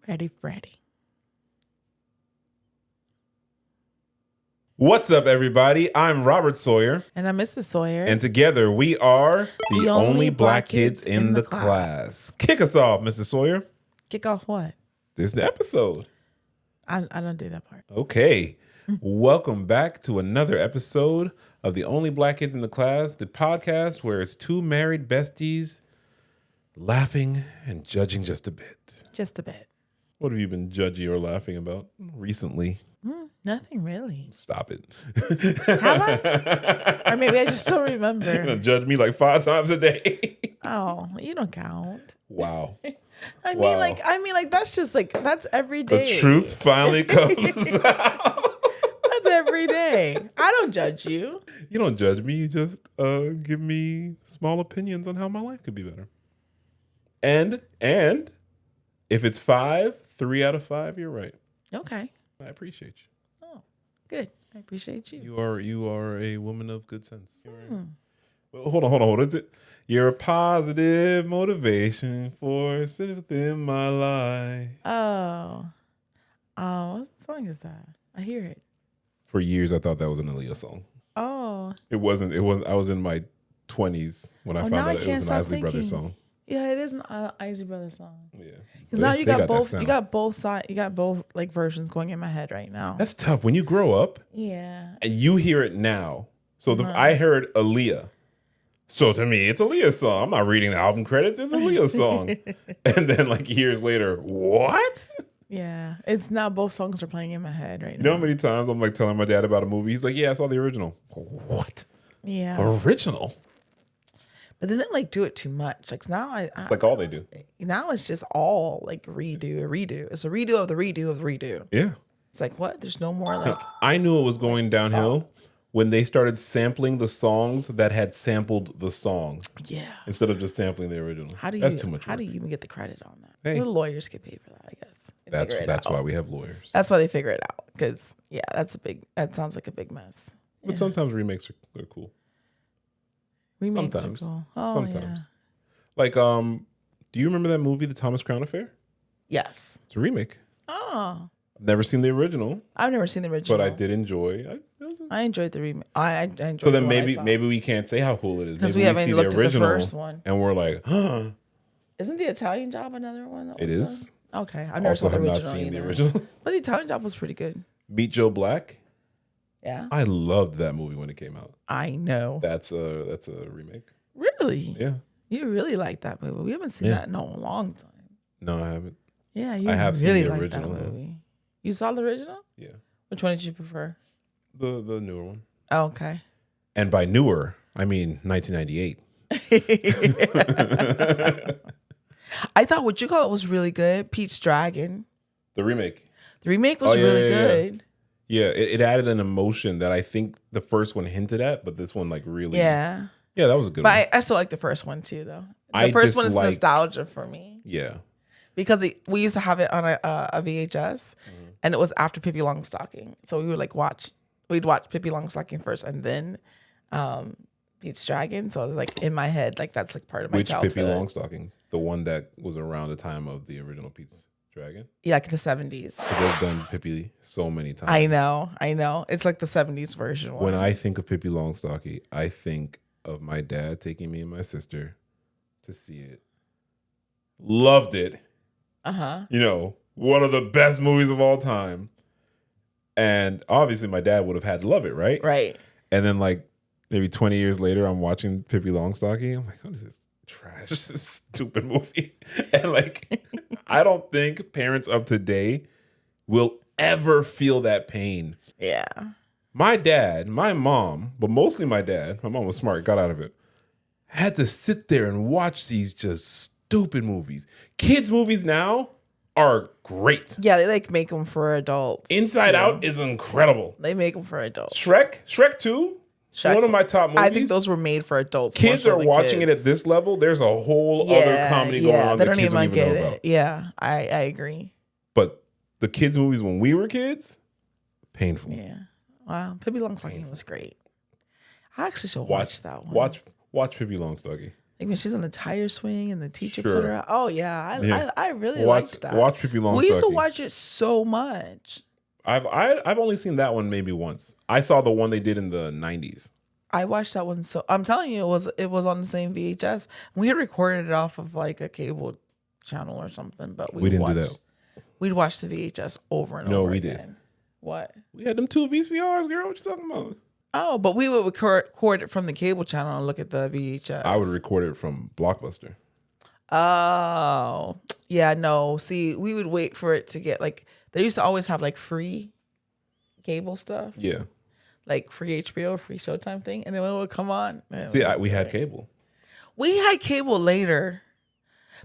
Ready, Freddy. What's up, everybody? I'm Robert Sawyer. And I'm Mrs. Sawyer. And together we are the only black kids in the class. Kick us off, Mrs. Sawyer. Kick off what? This episode. I don't do that part. Okay. Welcome back to another episode of the only black kids in the class, the podcast where it's two married besties laughing and judging just a bit. Just a bit. What have you been judgy or laughing about recently? Nothing really. Stop it. Have I? Or maybe I just don't remember. You're gonna judge me like 5 times a day. Oh, you don't count. Wow. I mean, like that's just like that's every day. The truth finally comes out. That's every day. I don't judge you. You don't judge me. You just give me small opinions on how my life could be better. And if it's 5, 3 out of 5, you're right. Okay. I appreciate you. Oh, good. I appreciate you. You are a woman of good sense. Well, hold on. Is it? You're a positive motivation force within my life. Oh, what song is that? I hear it. For years, I thought that was an Aaliyah song. Oh, It wasn't. I was in my 20s when I found out it was an Isley Brothers song. Yeah, it is an Isley Brothers song. Yeah, because now you got both. You got both sides. You got both like versions going in my head right now. That's tough when you grow up. Yeah, And you hear it now. So I heard Aaliyah. So to me, it's Aaliyah's song. I'm not reading the album credits. It's Aaliyah's song. And then like years later, what? Yeah, it's now both songs are playing in my head right now. You know how many times I'm like telling my dad about a movie? He's like, yeah, I saw the original. What? Yeah. Original? But then they like do it too much. Like now It's like all they do. Now it's just all like redo. It's a redo of the redo of the redo. Yeah. It's like what? There's no more like. I knew it was going downhill when they started sampling the songs that had sampled the song. Yeah. Instead of just sampling the original. That's too much work. How do you even get the credit on that? Hey. The lawyers get paid for that, I guess. That's why we have lawyers. That's why they figure it out. Because that sounds like a big mess. But sometimes remakes are cool. Remakes Sometimes. are cool. Oh, Sometimes. yeah. Like, do you remember that movie, The Thomas Crown Affair? Yes. It's a remake. Oh. I've never seen the original. I've never seen the original. But I did enjoy. I enjoyed the remake. I enjoyed. So then maybe we can't say how cool it is because we haven't looked at the first one, and we're like, huh? Isn't the Italian Job another one? It is. Okay, I've never seen the original. Also have not seen the original. But the Italian Job was pretty good. Meet Joe Black. Yeah, I loved that movie when it came out. I know. That's a remake. Really? Yeah. You really like that movie. We haven't seen that in a long time. No, I haven't. Yeah, you I have really seen the like original that movie. You saw the original? Yeah. Which one did you prefer? The newer one. Oh, okay. And by newer, I mean 1998. I thought What You Call It was really good. Pete's Dragon. The remake. The remake was really good. Yeah, it added an emotion that I think the first one hinted at, but this one like really. Yeah. Yeah, that was a good one. But I still like the first one too, though. The first one is nostalgia for me. Yeah. Because we used to have it on a VHS, and it was after Pippi Longstocking. So we would we'd watch Pippi Longstocking first, and then Pete's Dragon. So it was like in my head, like that's like part of my childhood. Which Pippi Longstocking? The one that was around the time of the original Pete's Dragon? Yeah, like in the 70s. Because they've done Pippi so many times. I know. It's like the 70s version one. When I think of Pippi Longstocking, I think of my dad taking me and my sister to see it. Loved it. You know, one of the best movies of all time. And obviously my dad would have had to love it, right? Right. And then like maybe 20 years later, I'm watching Pippi Longstocking. I'm like, what is this trash? This is stupid movie. And like, I don't think parents of today will ever feel that pain. Yeah. My dad, my mom, but mostly my dad, my mom was smart, got out of it, had to sit there and watch these just stupid movies. Kids' movies now are great. Yeah, they like make them for adults. Inside Out is incredible. They make them for adults. Shrek 2, one of my top movies. I think those were made for adults. Kids are watching it at this level. There's a whole other comedy going on that kids don't even know about. Yeah, I agree. But the kids' movies when we were kids, painful. Yeah. Wow. Pippi Longstocking was great. I actually should watch that one. Watch Pippi Longstocking. Like when she's on the tire swing and the teacher Sure. put her out. Oh yeah, I really liked that. Watch Pippi Longstocking. We used to watch it so much. I've only seen that one maybe once. I saw the one they did in the 90s. I watched that one. So I'm telling you, it was on the same VHS. We had recorded it off of like a cable channel or something, but We didn't do that. We'd watch the VHS over and over. No, we did. What? We had them 2 VCRs, girl. What you talking about? Oh, but we would record it from the cable channel and look at the VHS. I would record it from Blockbuster. Oh, yeah, no. See, we would wait for it to get like, they used to always have like free cable stuff. Yeah. Like free HBO, free Showtime thing. And then when it would come on. See, we had cable. We had cable later.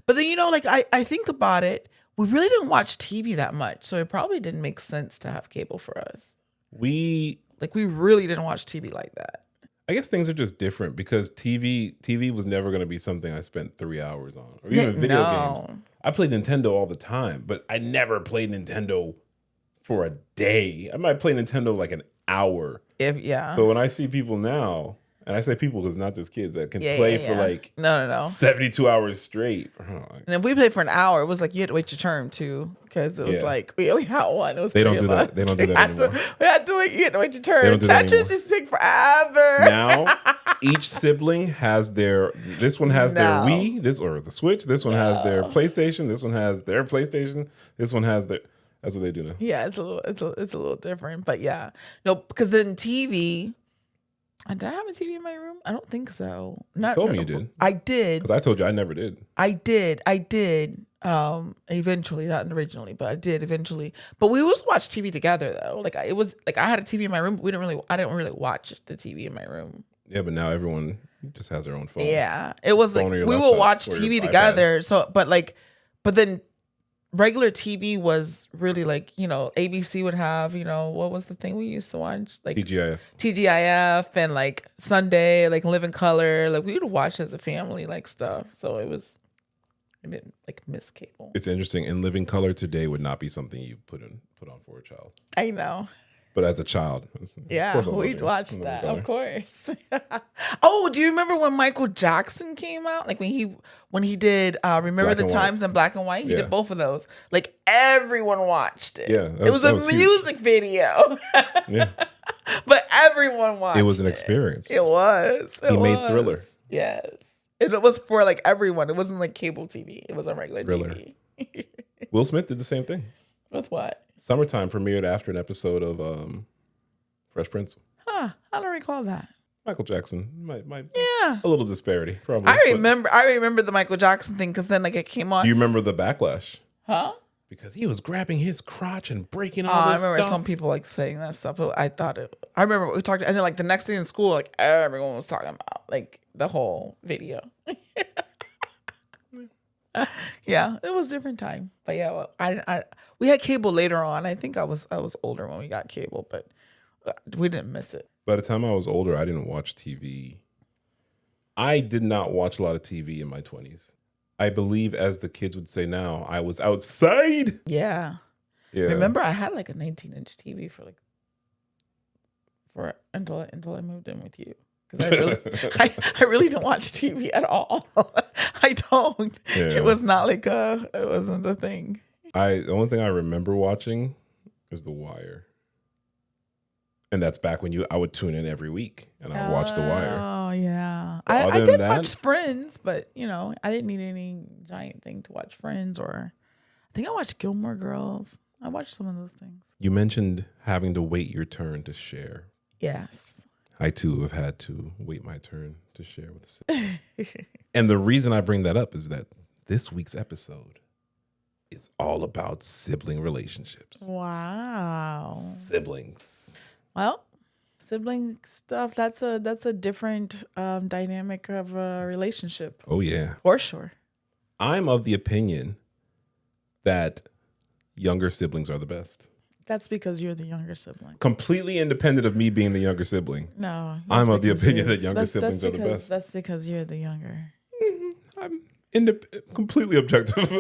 But then, like I think about it, we really didn't watch TV that much. So it probably didn't make sense to have cable for us. We really didn't watch TV like that. I guess things are just different because TV was never going to be something I spent 3 hours on. Or even video games. I played Nintendo all the time, but I never played Nintendo for a day. I might play Nintendo like an hour. So when I see people now, and I say people because not just kids that can play for like no 72 hours straight. And if we played for an hour, it was like you had to wait your turn too, because it was like we only had one. It was they don't do that. They don't do that anymore. You had to wait your turn. Tetris used to take forever. Now each sibling has their. This one has their Wii. Or the Switch. This one has their PlayStation. This one has their PlayStation. This one has their. That's what they do now. Yeah, it's a little different, but yeah, no, because then TV. Did I have a TV in my room? I don't think so. You told me you did. I did. Because I told you I never did. I did. Eventually, not originally, but I did eventually. But we always watch TV together though. Like I had a TV in my room, but I didn't really watch the TV in my room. Yeah, but now everyone just has their own phone. Yeah, it was like we will watch TV together. iPad. So, but then regular TV was really like, ABC would have, what was the thing we used to watch? Like TGIF and like Sunday, like Living Color. Like we would watch as a family, like stuff. So I didn't like miss cable. It's interesting. And Living Color today would not be something you put on for a child. I know. But as a child, we'd watch that, of course. Oh, do you remember when Michael Jackson came out? Like when he did Remember the Times in black and white? He did both of those. Like everyone watched it. Yeah, it was a music video. Yeah, but everyone watched it. It was an experience. It was. He made Thriller. Yes, it was for like everyone. It wasn't like cable TV. It was on regular TV. Will Smith did the same thing. With what? Summertime premiered after an episode of Fresh Prince. I don't recall that. Michael Jackson might a little disparity probably. I remember the Michael Jackson thing because then like it came on. Do you remember the backlash? Huh? Because he was grabbing his crotch and breaking all this stuff. I remember some people like saying that stuff. I remember we talked, and then like the next day in school, like everyone was talking about like the whole video. Yeah, it was a different time, but yeah, we had cable later on. I think I was older when we got cable, but we didn't miss it. By the time I was older, I didn't watch TV. I did not watch a lot of TV in my 20s. I believe, as the kids would say now, I was outside. Yeah. Remember, I had like a 19-inch TV until I moved in with you. Because I really don't watch TV at all. I don't. Yeah. It was not like it wasn't a thing. The only thing I remember watching is The Wire. And that's back when I would tune in every week and I would watch The Wire. Oh yeah. I did watch Friends, but I didn't need any giant thing to watch Friends, or I think I watched Gilmore Girls. I watched some of those things. You mentioned having to wait your turn to share. Yes. I too have had to wait my turn to share with a sibling. And the reason I bring that up is that this week's episode is all about sibling relationships. Wow. Siblings. Well, sibling stuff, that's a different dynamic of a relationship. Oh yeah. For sure. I'm of the opinion that younger siblings are the best. That's because you're the younger sibling. Completely independent of me being the younger sibling. No. I'm of the opinion that younger siblings are the best. That's because you're the younger. I'm completely objective.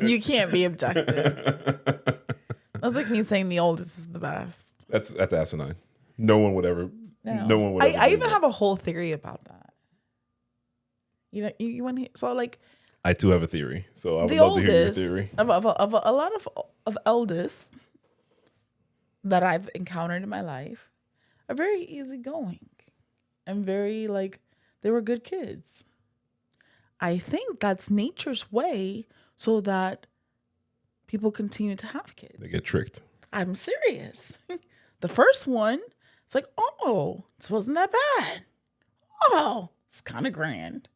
You can't be objective. That's like me saying the oldest is the best. That's asinine. No one would ever. No one would ever. I even have a whole theory about that. You know, you want to. So like, I too have a theory, so I would the love to hear your oldest theory. of a lot of eldest that I've encountered in my life are very easygoing and very like they were good kids. I think that's nature's way so that people continue to have kids. They get tricked. I'm serious. The first one, it's like, oh, this wasn't that bad. Oh, it's kind of grand.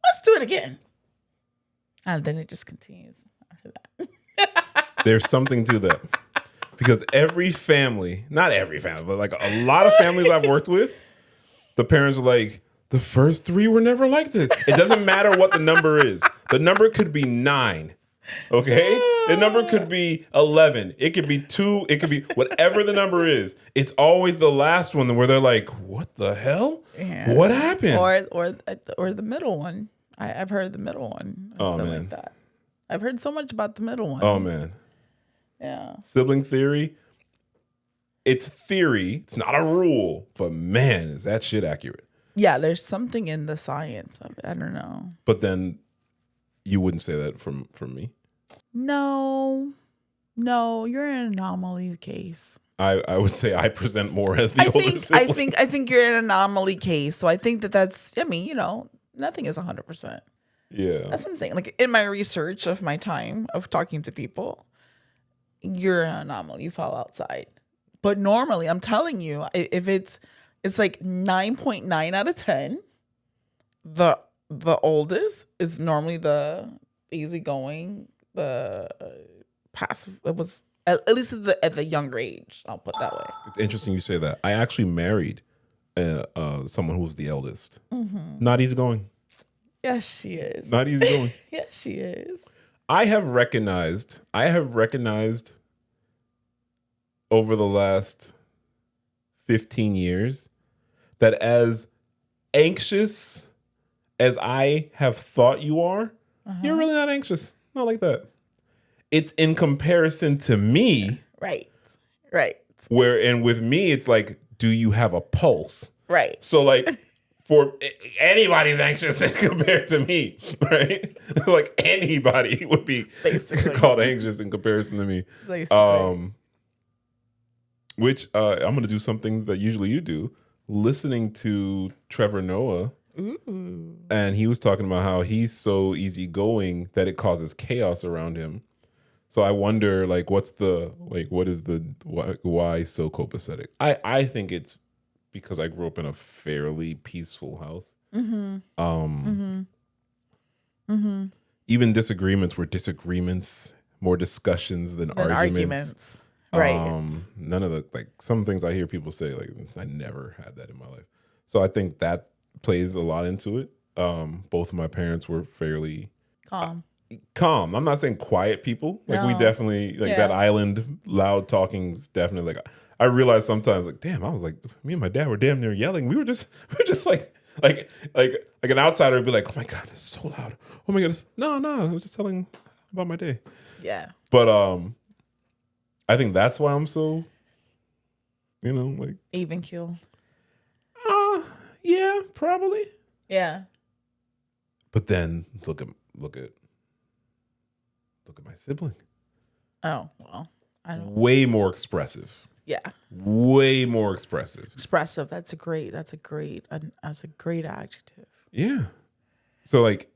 Let's do it again. And then it just continues after that. There's something to that. Because every family, not every family, but like a lot of families I've worked with, the parents are like, the first 3 were never like this. It doesn't matter what the number is. The number could be 9. Okay? The number could be 11. It could be 2. It could be whatever the number is. It's always the last one where they're like, what the hell? Yeah. What happened? Or the middle one. I've heard the middle one. Oh, man. Like that. I've heard so much about the middle one. Oh, man. Yeah. Sibling theory. It's theory. It's not a rule. But man, is that shit accurate. Yeah, there's something in the science of it. I don't know. But then you wouldn't say that from me. No, you're an anomaly case. I would say I present more as the older sibling. I think you're an anomaly case. So I think that's, I mean, you know, nothing is 100%. Yeah. That's what I'm saying. Like in my research of my time of talking to people, you're an anomaly. You fall outside. But normally, I'm telling you, if it's like 9.9 out of 10, the oldest is normally the easygoing, the passive. It was at least at the younger age. I'll put that way. It's interesting you say that. I actually married someone who was the eldest. Mm-hmm. Not easygoing. Yes, she is. Not easygoing. Yes, she is. I have recognized over the last 15 years that as anxious as I have thought you are, you're really not anxious. Not like that. It's in comparison to me. Right. And with me, it's like, do you have a pulse? Right. So like, for anybody's anxious compared to me, right? Like anybody would be basically called anxious in comparison to me. Basically. Which I'm going to do something that usually you do, listening to Trevor Noah. Ooh. And he was talking about how he's so easygoing that it causes chaos around him. So I wonder, like, why so copacetic? I think it's because I grew up in a fairly peaceful house. Mm-hmm. Even disagreements were disagreements, more discussions than arguments. Right. None of the, like, some things I hear people say, like, I never had that in my life. So I think that plays a lot into it. Both of my parents were fairly calm. I'm not saying quiet people. Like, we definitely, like, that island loud talking is definitely, like, I realized sometimes, like, damn, I was like, me and my dad were damn near yelling. We were just like an outsider would be like, oh my God, it's so loud. Oh my goodness. No, I was just telling about my day. Yeah. But I think that's why I'm so, like even keel. Yeah, probably. Yeah. But then look at my sibling. Oh, well, I don't. Way more expressive. Yeah. Way more expressive. Expressive. That's a great adjective. Yeah. So like,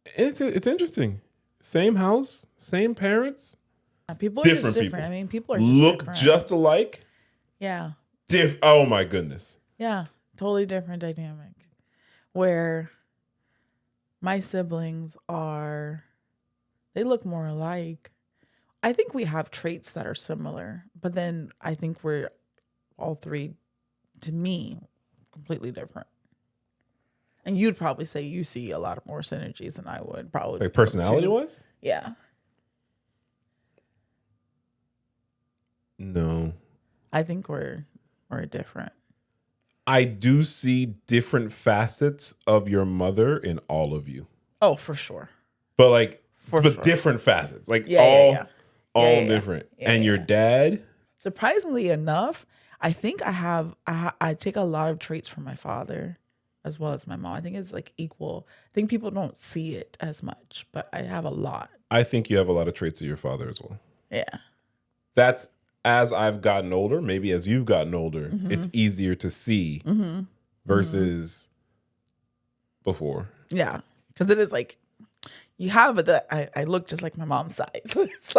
it's interesting. Same house, same parents. People are just different. I mean, people are just look different. just alike. Yeah. Oh my goodness. Yeah. Totally different dynamic. Where my siblings they look more alike. I think we have traits that are similar, but then I think we're all three, to me, completely different. And you'd probably say you see a lot of more synergies than I would, probably. Like personality-wise? Yeah. No. I think we're different. I do see different facets of your mother in all of you. Oh, for sure. But like, sure. Different facets, like all different. Yeah, and your dad? Surprisingly enough, I think I take a lot of traits from my father as well as my mom. I think it's like equal. I think people don't see it as much, but I have a lot. I think you have a lot of traits of your father as well. Yeah. That's as I've gotten older, maybe as you've gotten older, it's easier to see versus before. Yeah. Because it is like, you have it that I look just like my mom's size. It's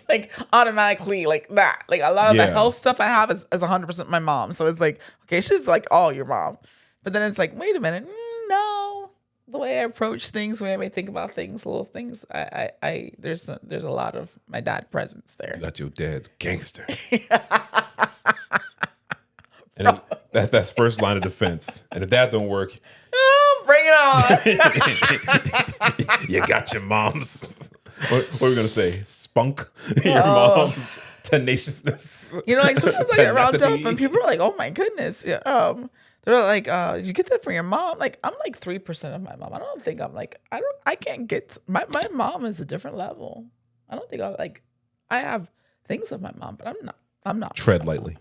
like automatically like that. Like a lot of the health stuff I have is 100% my mom. So it's like, okay, she's like all your mom. But then it's like, wait a minute, no. The way I approach things, the way I think about things, little things, there's a lot of my dad presence there. Got your dad's gangster. And that's first line of defense. And if that don't work, bring it on. you got your mom's. What are we gonna say? Spunk. Your mom's tenaciousness. You know, like sometimes I get round up and people are like, "Oh my goodness." Yeah, they're like, "You get that from your mom?" Like I'm like 3% of my mom. I don't think I'm like I can't get my mom is a different level. I don't think I have things of my mom, but I'm not. Tread lightly.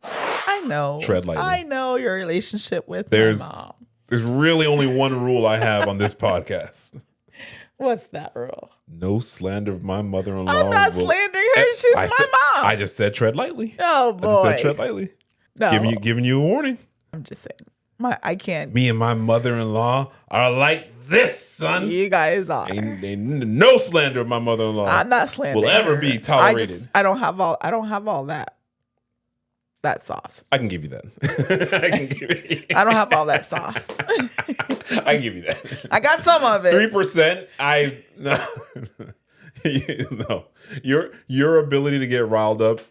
I know. Tread lightly. I know your relationship with my mom. There's really only one rule I have on this podcast. What's that rule? No slander of my mother-in-law. I'm not slandering her. She's my mom. I just said tread lightly. Oh boy. I just said tread lightly. No. Giving you a warning. I'm just saying. I can't. Me and my mother-in-law are like this, son. You guys are. Ain't no slander of my mother-in-law. I'm not slandering. Will ever be tolerated. I don't have all that sauce. I can give you that. I don't have all that sauce. I can give you that. I got some of it. 3%. No. Your ability to get riled up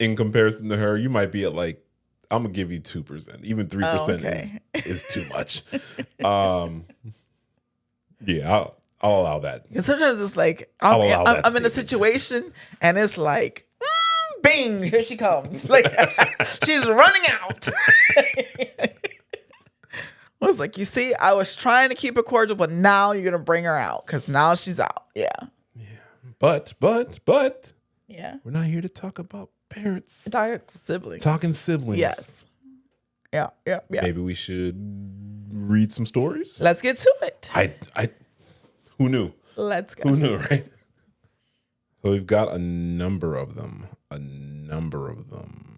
in comparison to her, you might be at like, I'm gonna give you 2%. Even 3% is too much. Yeah, I'll allow that. Because sometimes it's like I'm in a situation and it's like, bing, here she comes. Like she's running out. I was like, you see, I was trying to keep it cordial, but now you're gonna bring her out because now she's out. Yeah. Yeah. But yeah, we're not here to talk about parents. Talking siblings. Talking siblings. Yes. Yeah. Maybe we should read some stories. Let's get to it. I who knew? Let's go. Who knew, right? So we've got a number of them.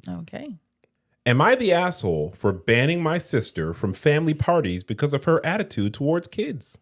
Okay. Am I the asshole for banning my sister from family parties because of her attitude towards kids?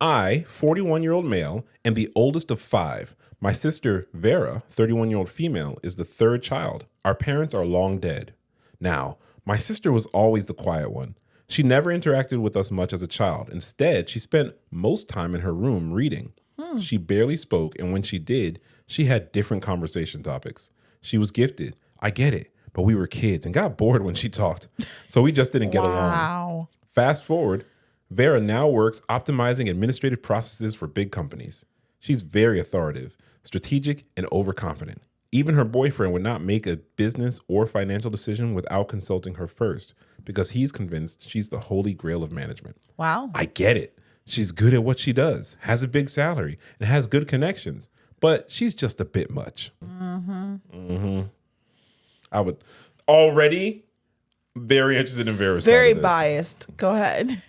I, 41-year-old male, am the oldest of 5. My sister, Vera, 31-year-old female, is the 3rd child. Our parents are long dead. Now, my sister was always the quiet one. She never interacted with us much as a child. Instead, she spent most time in her room reading. She barely spoke, and when she did, she had different conversation topics. She was gifted. I get it. But we were kids and got bored when she talked. So we just didn't get along. Fast forward, Vera now works optimizing administrative processes for big companies. She's very authoritative, strategic, and overconfident. Even her boyfriend would not make a business or financial decision without consulting her first because he's convinced she's the holy grail of management. Wow. I get it. She's good at what she does, has a big salary, and has good connections. But she's just a bit much. I would already very interested in Vera's Very side of this. biased. Go ahead.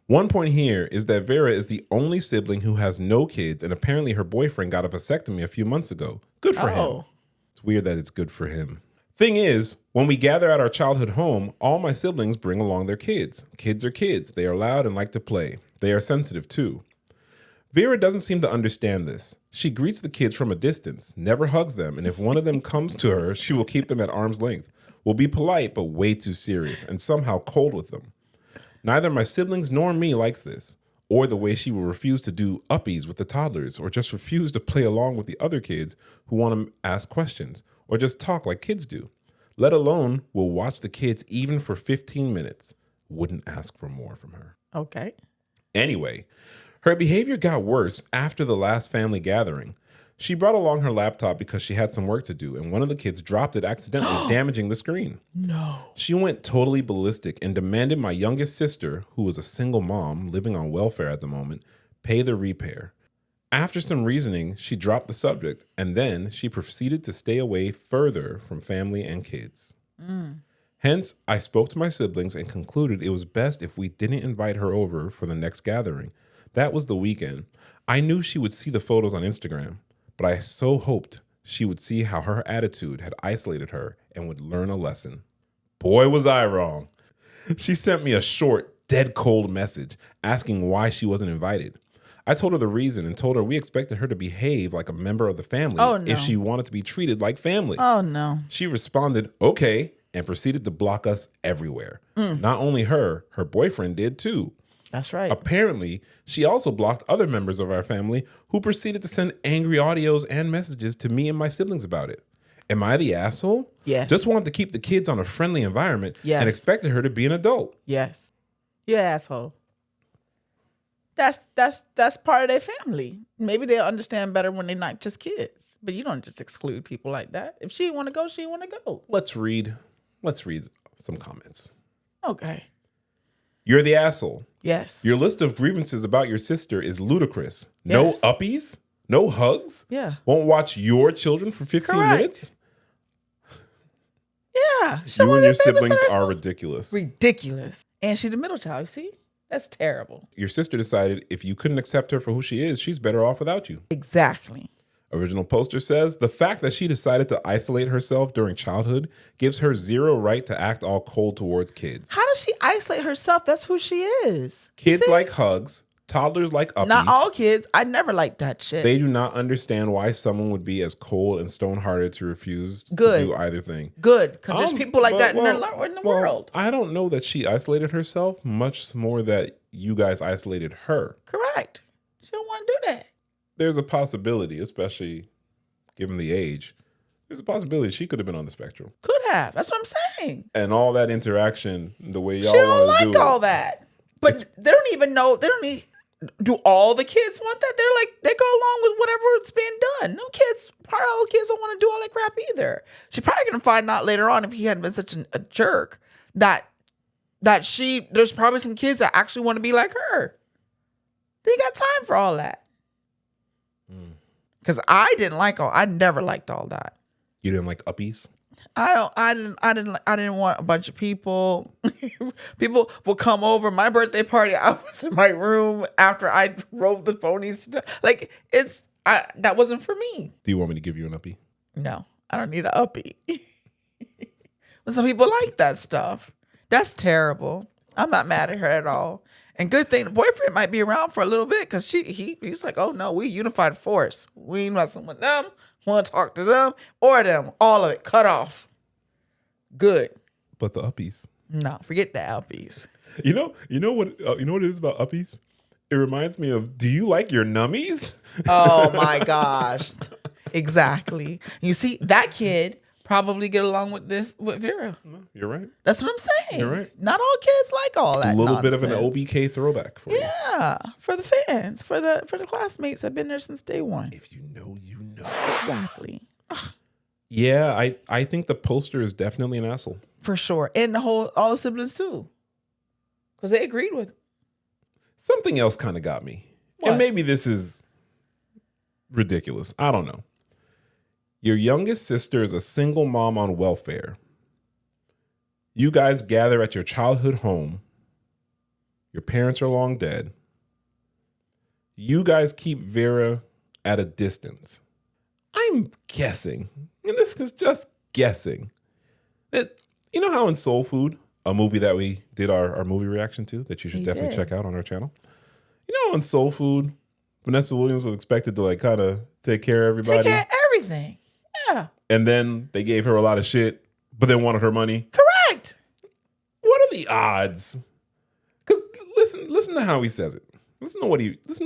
One point here is that Vera is the only sibling who has no kids, and apparently her boyfriend got a vasectomy a few months ago. Good for him. It's weird that it's good for him. Thing is, when we gather at our childhood home, all my siblings bring along their kids. Kids are kids. They are loud and like to play. They are sensitive too. Vera doesn't seem to understand this. She greets the kids from a distance, never hugs them, and if one of them comes to her, she will keep them at arm's length. Will be polite, but way too serious, and somehow cold with them. Neither my siblings nor me likes this, or the way she will refuse to do uppies with the toddlers, or just refuse to play along with the other kids who want to ask questions, or just talk like kids do. Let alone will watch the kids even for 15 minutes. Wouldn't ask for more from her. Okay. Anyway, her behavior got worse after the last family gathering. She brought along her laptop because she had some work to do, and one of the kids dropped it accidentally, damaging the screen. No. She went totally ballistic and demanded my youngest sister, who was a single mom living on welfare at the moment, pay the repair. After some reasoning, she dropped the subject, and then she proceeded to stay away further from family and kids. Hence, I spoke to my siblings and concluded it was best if we didn't invite her over for the next gathering. That was the weekend. I knew she would see the photos on Instagram, but I so hoped she would see how her attitude had isolated her and would learn a lesson. Boy, was I wrong. She sent me a short, dead cold message asking why she wasn't invited. I told her the reason and told her we expected her to behave like a member of the family if she wanted to be treated like family. Oh, no. She responded, okay, and proceeded to block us everywhere. Not only her boyfriend did too. That's right. Apparently, she also blocked other members of our family who proceeded to send angry audios and messages to me and my siblings about it. Am I the asshole? Yes. Just wanted to keep the kids on a friendly environment Yes. and expected her to be an adult. Yes. You asshole. That's part of their family. Maybe they'll understand better when they're not just kids. But you don't just exclude people like that. If she want to go, she want to go. Let's read some comments. Okay. You're the asshole. Yes. Your list of grievances about your sister is ludicrous. No Yes. uppies? No hugs? Yeah. Won't watch your children for 15 Correct. minutes? Yeah. You and your siblings are ridiculous. Ridiculous. And she the middle child, you see? That's terrible. Your sister decided if you couldn't accept her for who she is, she's better off without you. Exactly. Original poster says, the fact that she decided to isolate herself during childhood gives her zero right to act all cold towards kids. How does she isolate herself? That's who she is. You Kids see? like hugs, toddlers like uppies. Not all kids. I never liked that shit. They do not understand why someone would be as cold and stone-hearted to refuse to do either thing. Good, because there's people like that in the world. I don't know that she isolated herself, much more that you guys isolated her. Correct. She don't want to do that. There's a possibility, especially given the age, there's a possibility she could have been on the spectrum. Could have. That's what I'm saying. And all that interaction, the way y'all She don't wanted to like do all it. that. But they don't even know. They don't need. Do all the kids want that? They're like, they go along with whatever's being done. No kids, probably all the kids don't want to do all that crap either. She probably gonna find out later on, if he hadn't been such a jerk, that there's probably some kids that actually want to be like her. They got time for all that. Because I never liked all that. You didn't like uppies? I didn't want a bunch of people. People will come over my birthday party. I was in my room after I drove the ponies. Like that wasn't for me. Do you want me to give you an uppie? No, I don't need an uppie. But some people like that stuff. That's terrible. I'm not mad at her at all. And good thing the boyfriend might be around for a little bit, because he's like, oh no, we unified force. We ain't messing with them. Want to talk to them or them. All of it cut off. Good. But the uppies. No, forget the uppies. You know what it is about uppies? It reminds me of, do you like your nummies? Oh my gosh. Exactly. You see, that kid probably get along with Vera. You're right. That's what I'm saying. You're right. Not all kids like all that. A little nonsense. bit of an OBK throwback for you. Yeah, for the fans, for the classmates that've been there since day one. If you know, you know. Exactly. Yeah, I think the poster is definitely an asshole. For sure. And all the siblings too. Because they agreed with it. Something else kind of got me. What? And maybe this is ridiculous. I don't know. Your youngest sister is a single mom on welfare. You guys gather at your childhood home. Your parents are long dead. You guys keep Vera at a distance. I'm guessing, and this is just guessing, that you know how in Soul Food, a movie that we did our movie reaction to, that you should definitely check out on our channel. You know, in Soul Food, Vanessa Williams was expected to like kind of take care of everybody. Take care of everything. Yeah. And then they gave her a lot of shit, but they wanted her money. Correct. What are the odds? Because listen to how he says it. Listen to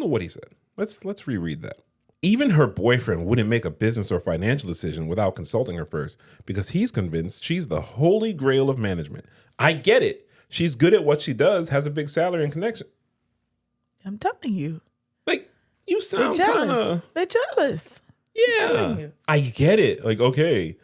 what he said. Let's reread that. Even her boyfriend wouldn't make a business or financial decision without consulting her first, because he's convinced she's the holy grail of management. I get it. She's good at what she does, has a big salary and connection. I'm telling you. Like, you sound kind of... They're jealous. Yeah. I get it. Like, okay.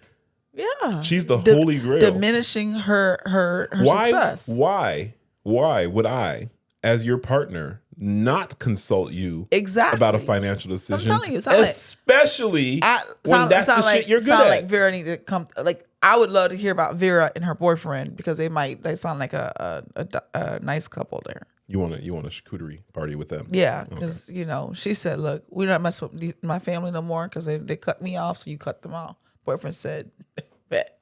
Yeah. She's the holy grail. Diminishing her success. Why would I, as your partner, not consult you about a financial decision? I'm telling you, especially when that's the shit you're good at. Like Vera need to come. Like I would love to hear about Vera and her boyfriend because they sound like a nice couple there. You want a charcuterie party with them? Yeah, because she said, "Look, we're not messing with my family no more because they cut me off, so you cut them off." Boyfriend said, "Bet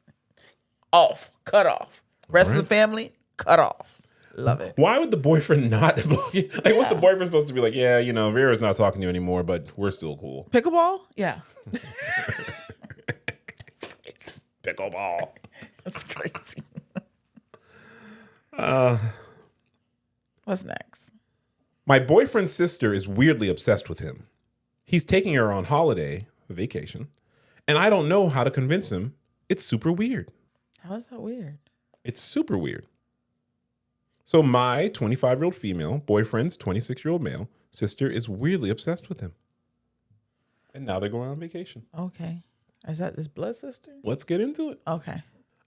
off, cut off. Rest of the family, cut off." Love it. Why would the boyfriend not? Like, what's the boyfriend supposed to be like? Yeah, Vera's not talking to you anymore, but we're still cool. Pickleball? Yeah. It's crazy. Pickleball. That's crazy. What's next? My boyfriend's sister is weirdly obsessed with him. He's taking her on vacation, and I don't know how to convince him. It's super weird. How is that weird? It's super weird. So my 25-year-old female boyfriend's 26-year-old male sister is weirdly obsessed with him. And now they're going on vacation. Okay. Is that his blood sister? Let's get into it. Okay.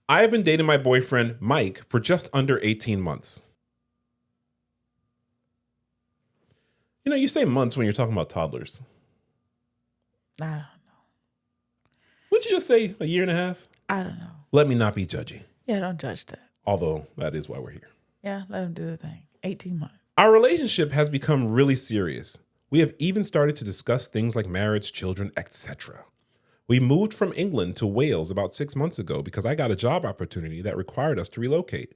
I have been dating my boyfriend, Mike, for just under 18 months. You say months when you're talking about toddlers. I don't know. Wouldn't you just say a year and a half? I don't know. Let me not be judgy. Yeah, don't judge that. Although that is why we're here. Yeah, let him do the thing. 18 months. Our relationship has become really serious. We have even started to discuss things like marriage, children, etc. We moved from England to Wales about 6 months ago because I got a job opportunity that required us to relocate.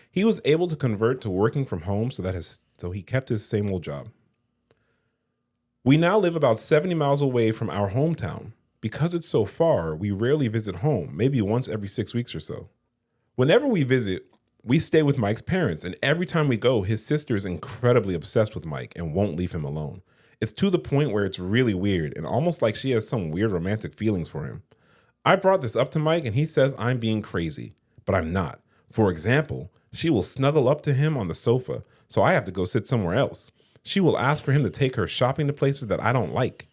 He was able to convert to working from home so he kept his same old job. We now live about 70 miles away from our hometown. Because it's so far, we rarely visit home, maybe once every 6 weeks or so. Whenever we visit, we stay with Mike's parents, and every time we go, his sister is incredibly obsessed with Mike and won't leave him alone. It's to the point where it's really weird and almost like she has some weird romantic feelings for him. I brought this up to Mike and he says I'm being crazy, but I'm not. For example, she will snuggle up to him on the sofa, so I have to go sit somewhere else. She will ask for him to take her shopping to places that I don't like.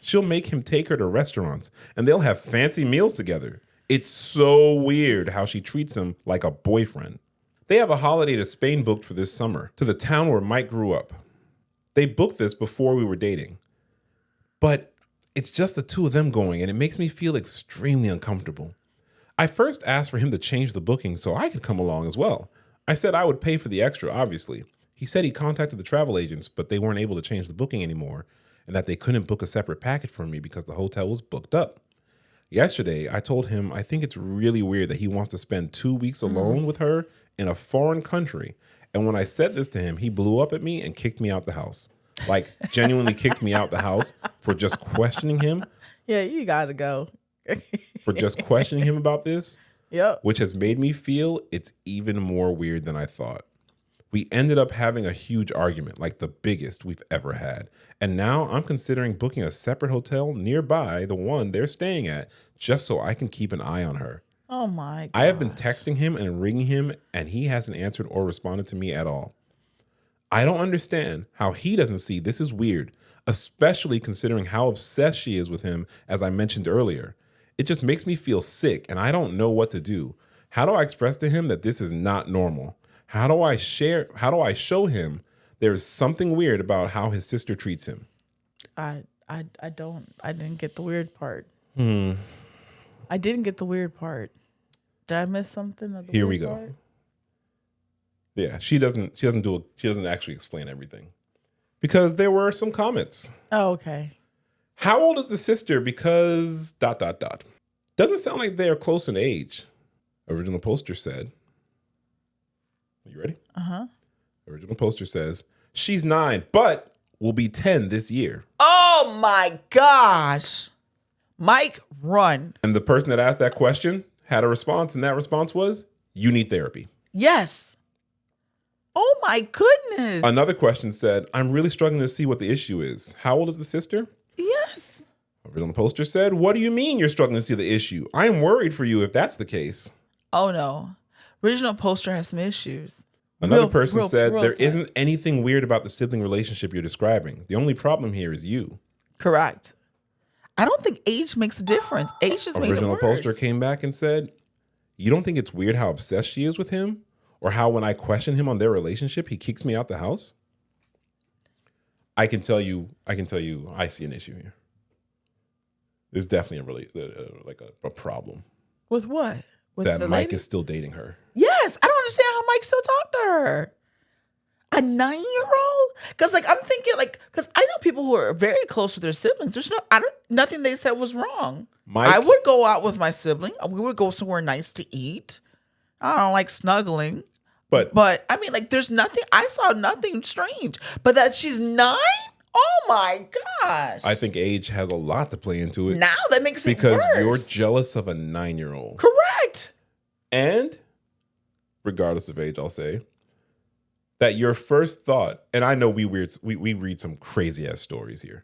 She'll make him take her to restaurants and they'll have fancy meals together. It's so weird how she treats him like a boyfriend. They have a holiday to Spain booked for this summer, to the town where Mike grew up. They booked this before we were dating. But it's just the two of them going, and it makes me feel extremely uncomfortable. I first asked for him to change the booking so I could come along as well. I said I would pay for the extra, obviously. He said he contacted the travel agents, but they weren't able to change the booking anymore, and that they couldn't book a separate package for me because the hotel was booked up. Yesterday, I told him I think it's really weird that he wants to spend 2 weeks alone with her in a foreign country. And when I said this to him, he blew up at me and kicked me out the house. Like, genuinely kicked me out the house for just questioning him. Yeah, you got to go. For just questioning him about this. Yep. Which has made me feel it's even more weird than I thought. We ended up having a huge argument, like the biggest we've ever had. And now I'm considering booking a separate hotel nearby the one they're staying at, just so I can keep an eye on her. Oh my God. I have been texting him and ringing him, and he hasn't answered or responded to me at all. I don't understand how he doesn't see this is weird, especially considering how obsessed she is with him, as I mentioned earlier. It just makes me feel sick, and I don't know what to do. How do I express to him that this is not normal? How do I show him there's something weird about how his sister treats him? I didn't get the weird part. I didn't get the weird part. Did I miss something? Of the Here weird we go. Part? Yeah, she doesn't actually explain everything. Because there were some comments. Oh, okay. How old is the sister? Because ... Doesn't sound like they are close in age. Original poster said. Are you ready? Uh-huh. Original poster says, she's 9, but will be 10 this year. Oh my gosh. Mike, run. And the person that asked that question had a response, and that response was, you need therapy. Yes. Oh my goodness. Another question said, I'm really struggling to see what the issue is. How old is the sister? Yes. Original poster said, what do you mean you're struggling to see the issue? I am worried for you if that's the case. Oh no. Original poster has some issues. Another person said, there tight. isn't anything weird about the sibling relationship you're describing. The only problem here is you. Correct. I don't think age makes a difference. Age just makes it worse. Original poster came back and said, you don't think it's weird how obsessed she is with him? Or how when I question him on their relationship, he kicks me out the house? I can tell you, I see an issue here. There's definitely a problem. With what? With that the Mike lady? is still dating her. Yes, I don't understand how Mike still talked to her. A 9-year-old? Because I'm thinking because I know people who are very close with their siblings. There's nothing they said was wrong. Mike, I would go out with my sibling. We would go somewhere nice to eat. I don't like snuggling. But I mean, there's nothing. I saw nothing strange. But that she's 9? Oh my gosh! I think age has a lot to play into it. Now that makes it because worse. you're jealous of a 9-year-old. Correct. And regardless of age, I'll say that your first thought, and I know we read some crazy ass stories here,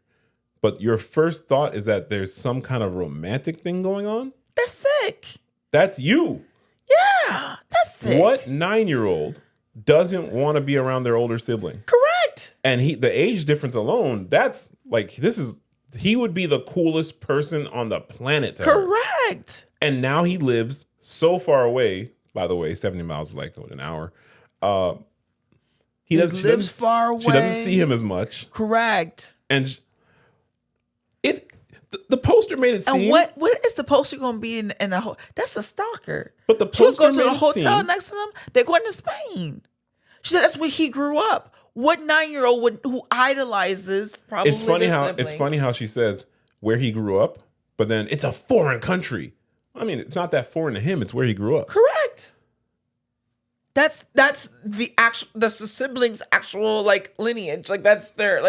but your first thought is that there's some kind of romantic thing going on. That's sick. That's you. Yeah, that's sick. What 9-year-old doesn't want to be around their older sibling? Correct. And the age difference alone, that's he would be the coolest person on the planet to her. Correct. And now he lives so far away. By the way, 70 miles is like an hour. He lives far away. She doesn't see him as much. Correct. And the poster made it seem. And what is the poster going to be in a hotel? That's a stalker. But the She'll poster go to made the it hotel seem, next to them. They're going to Spain. She said that's where he grew up. What 9-year-old who idolizes probably it's funny how she says where he grew up, but then it's a foreign country. I mean, it's not that foreign to him. It's where he grew up. Correct. That's the siblings' actual lineage. That's their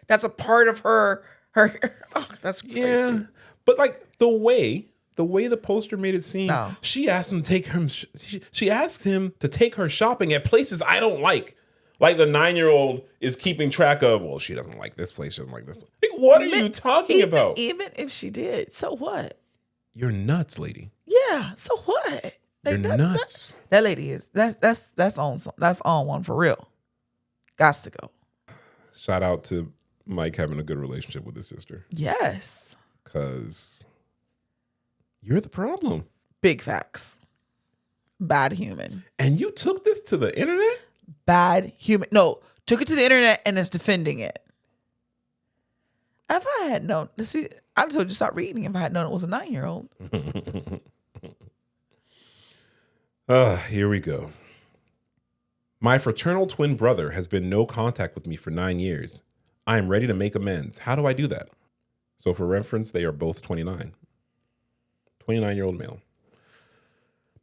that's a part of her. Oh, that's crazy. Yeah, but the way the poster made it seem, No. she asked him to take him. She asked him to take her shopping at places I don't like. Like the 9-year-old is keeping track of. Well, she doesn't like this place. She doesn't like this place. What are you talking about? Even if she did, so what? You're nuts, lady. Yeah, so what? You're nuts. That lady is that's on one for real. Gots to go. Shout out to Mike having a good relationship with his sister. Yes. Because you're the problem. Big facts. Bad human. And you took this to the internet? Bad human. No, took it to the internet and is defending it. If I had known, see, I told you to stop reading if I had known it was a 9-year-old. Here we go. My fraternal twin brother has been no contact with me for 9 years. I am ready to make amends. How do I do that? So for reference, they are both 29. 29-year-old male.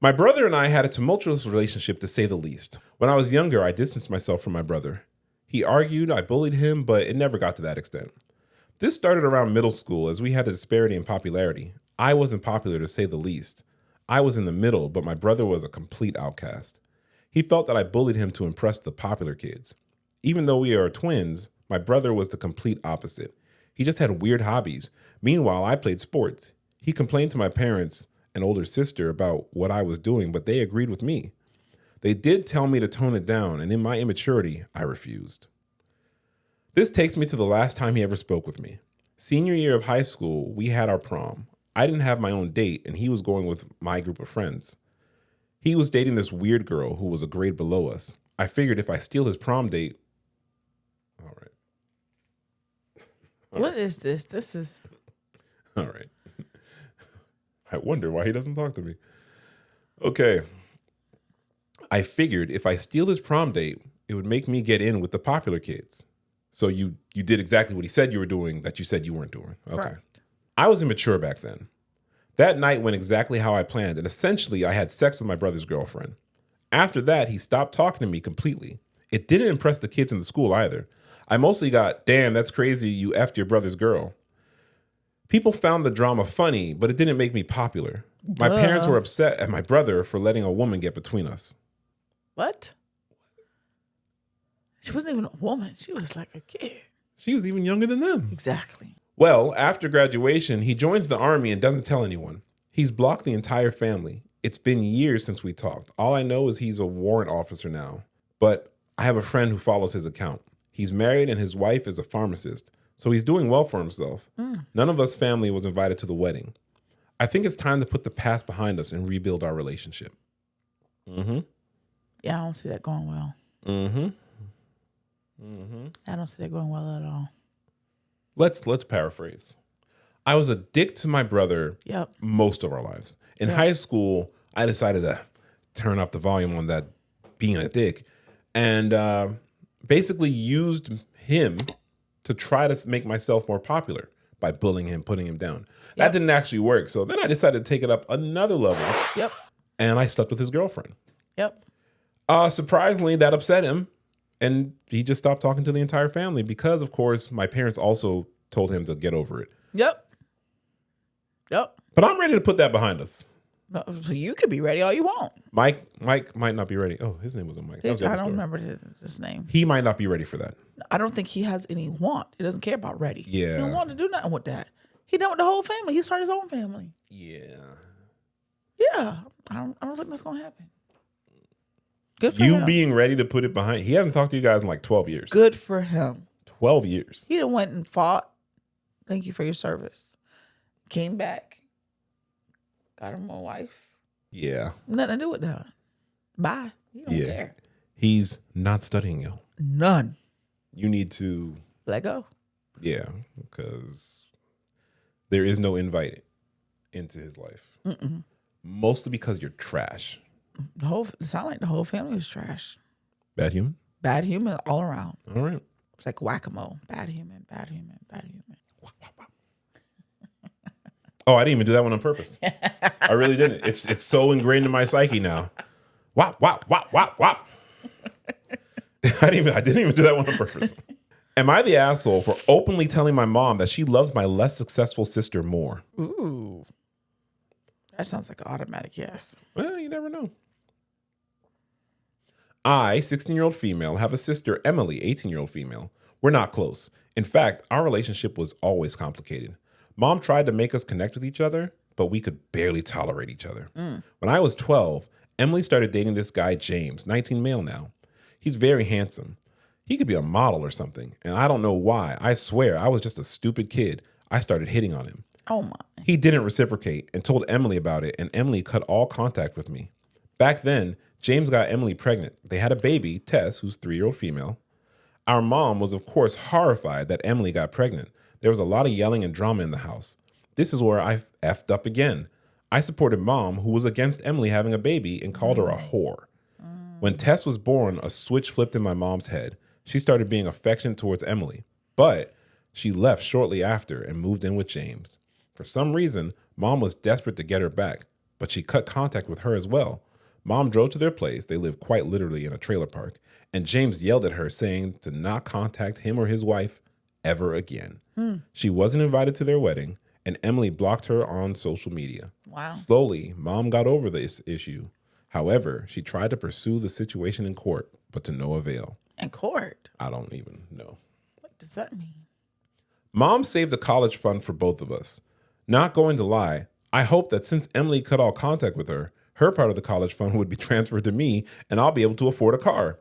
My brother and I had a tumultuous relationship, to say the least. When I was younger, I distanced myself from my brother. He argued, I bullied him, but it never got to that extent. This started around middle school as we had a disparity in popularity. I wasn't popular, to say the least. I was in the middle, but my brother was a complete outcast. He felt that I bullied him to impress the popular kids. Even though we are twins, my brother was the complete opposite. He just had weird hobbies. Meanwhile, I played sports. He complained to my parents and older sister about what I was doing, but they agreed with me. They did tell me to tone it down, and in my immaturity, I refused. This takes me to the last time he ever spoke with me. Senior year of high school, we had our prom. I didn't have my own date, and he was going with my group of friends. He was dating this weird girl who was a grade below us. I figured if I steal his prom date... All right. What is this? This is... All right. I wonder why he doesn't talk to me. Okay. I figured if I steal his prom date, it would make me get in with the popular kids. So you did exactly what he said you were doing that you said you weren't doing. Okay. Correct. I was immature back then. That night went exactly how I planned, and essentially I had sex with my brother's girlfriend. After that, he stopped talking to me completely. It didn't impress the kids in the school either. I mostly got, damn, that's crazy, you effed your brother's girl. People found the drama funny, but it didn't make me popular. My parents were upset at my brother for letting a woman get between us. What? She wasn't even a woman. She was like a kid. She was even younger than them. Exactly. Well, after graduation, he joins the army and doesn't tell anyone. He's blocked the entire family. It's been years since we talked. All I know is he's a warrant officer now. But I have a friend who follows his account. He's married and his wife is a pharmacist. So he's doing well for himself. None of us family was invited to the wedding. I think it's time to put the past behind us and rebuild our relationship. Yeah, I don't see that going well. I don't see that going well at all. Let's paraphrase. I was a dick to my brother Yep. most of our lives. In high school, I decided to turn up the volume on that being a dick and basically used him to try to make myself more popular by bullying him, putting him down. That didn't actually work. So then I decided to take it up another level. Yep. And I slept with his girlfriend. Yep. Surprisingly, that upset him. And he just stopped talking to the entire family because, of course, my parents also told him to get over it. Yep. Yep. But I'm ready to put that behind us. No, so you could be ready all you want. Mike might not be ready. Oh, his name wasn't Mike. That was the I other don't story. remember his name. He might not be ready for that. I don't think he has any want. He doesn't care about ready. Yeah. He don't want to do nothing with that. He done with the whole family. He started his own family. Yeah. Yeah. I don't think that's gonna happen. Good for You him. being ready to put it behind. He hasn't talked to you guys in like 12 years. Good for him. 12 years. He done went and fought. Thank you for your service. Came back. Got him a wife. Yeah. Nothing to do with that. Bye. He don't care. He's not studying you. None. You need to. Let go. Yeah. Because there is no invite into his life. Mostly because you're trash. It sound like the whole family was trash. Bad human? Bad human all around. All right. It's like whack-a-mole. Bad human, bad human, bad human. Oh, I didn't even do that one on purpose. I really didn't. It's so ingrained in my psyche now. Wop, wop, wop, wop, wop. I didn't even do that one on purpose. Am I the asshole for openly telling my mom that she loves my less successful sister more? Ooh. That sounds like an automatic yes. Well, you never know. I, 16-year-old female, have a sister, Emily, 18-year-old female. We're not close. In fact, our relationship was always complicated. Mom tried to make us connect with each other, but we could barely tolerate each other. When I was 12, Emily started dating this guy, James, 19 male now. He's very handsome. He could be a model or something, and I don't know why. I swear, I was just a stupid kid. I started hitting on him. Oh my. He didn't reciprocate and told Emily about it, and Emily cut all contact with me. Back then, James got Emily pregnant. They had a baby, Tess, who's 3-year-old female. Our mom was, of course, horrified that Emily got pregnant. There was a lot of yelling and drama in the house. This is where I effed up again. I supported Mom, who was against Emily having a baby, and called her a whore. When Tess was born, a switch flipped in my mom's head. She started being affectionate towards Emily, but she left shortly after and moved in with James. For some reason, Mom was desperate to get her back, but she cut contact with her as well. Mom drove to their place. They lived quite literally in a trailer park, and James yelled at her, saying to not contact him or his wife ever again. She wasn't invited to their wedding, and Emily blocked her on social media. Wow. Slowly, Mom got over this issue. However, she tried to pursue the situation in court, but to no avail. In court? I don't even know. What does that mean? Mom saved a college fund for both of us. Not going to lie, I hope that since Emily cut all contact with her, her part of the college fund would be transferred to me and I'll be able to afford a car.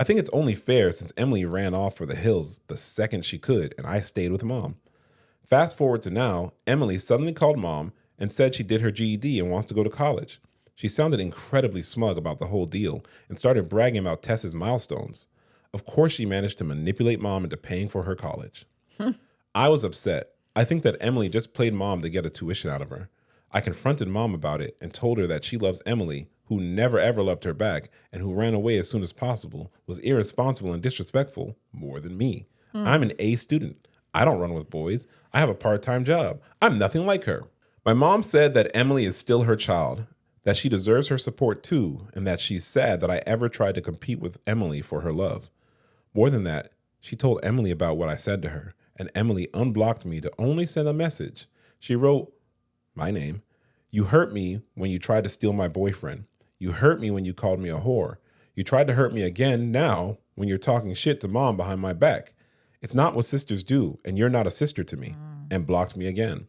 I think it's only fair since Emily ran off for the hills the second she could and I stayed with Mom. Fast forward to now, Emily suddenly called Mom and said she did her GED and wants to go to college. She sounded incredibly smug about the whole deal and started bragging about Tess's milestones. Of course, she managed to manipulate Mom into paying for her college. I was upset. I think that Emily just played Mom to get a tuition out of her. I confronted Mom about it and told her that she loves Emily, who never ever loved her back and who ran away as soon as possible, was irresponsible and disrespectful more than me. I'm an A student. I don't run with boys. I have a part-time job. I'm nothing like her. My mom said that Emily is still her child, that she deserves her support too, and that she's sad that I ever tried to compete with Emily for her love. More than that, she told Emily about what I said to her, and Emily unblocked me to only send a message. She wrote my name. You hurt me when you tried to steal my boyfriend. You hurt me when you called me a whore. You tried to hurt me again now when you're talking shit to Mom behind my back. It's not what sisters do, and you're not a sister to me, and blocked me again.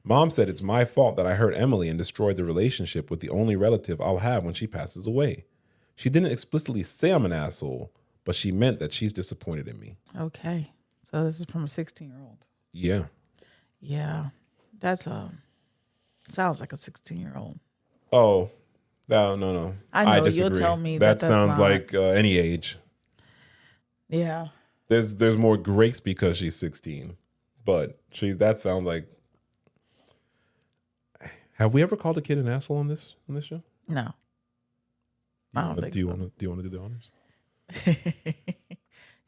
Mom said it's my fault that I hurt Emily and destroyed the relationship with the only relative I'll have when she passes away. She didn't explicitly say I'm an asshole, but she meant that she's disappointed in me. Okay. So this is from a 16-year-old. Yeah. Yeah. That's sounds like a 16-year-old. Oh, no. I know disagree. you'll tell me that that's sounds not. like any age. Yeah. There's more grace because she's 16, But that sounds like. Have we ever called a kid an asshole on this show? No. I don't think do you so. want to do the honors?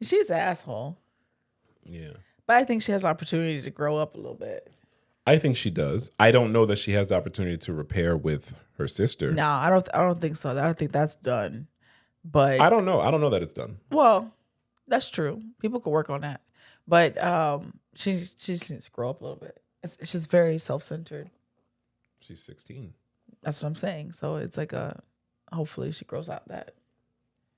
She's an asshole. Yeah. But I think she has opportunity to grow up a little bit. I think she does. I don't know that she has the opportunity to repair with her sister. No, I don't think so. I don't think that's done. But I don't know. I don't know that it's done. Well, that's true. People could work on that. But she needs to grow up a little bit. It's just very self-centered. She's 16. That's what I'm saying. So it's like hopefully she grows out that.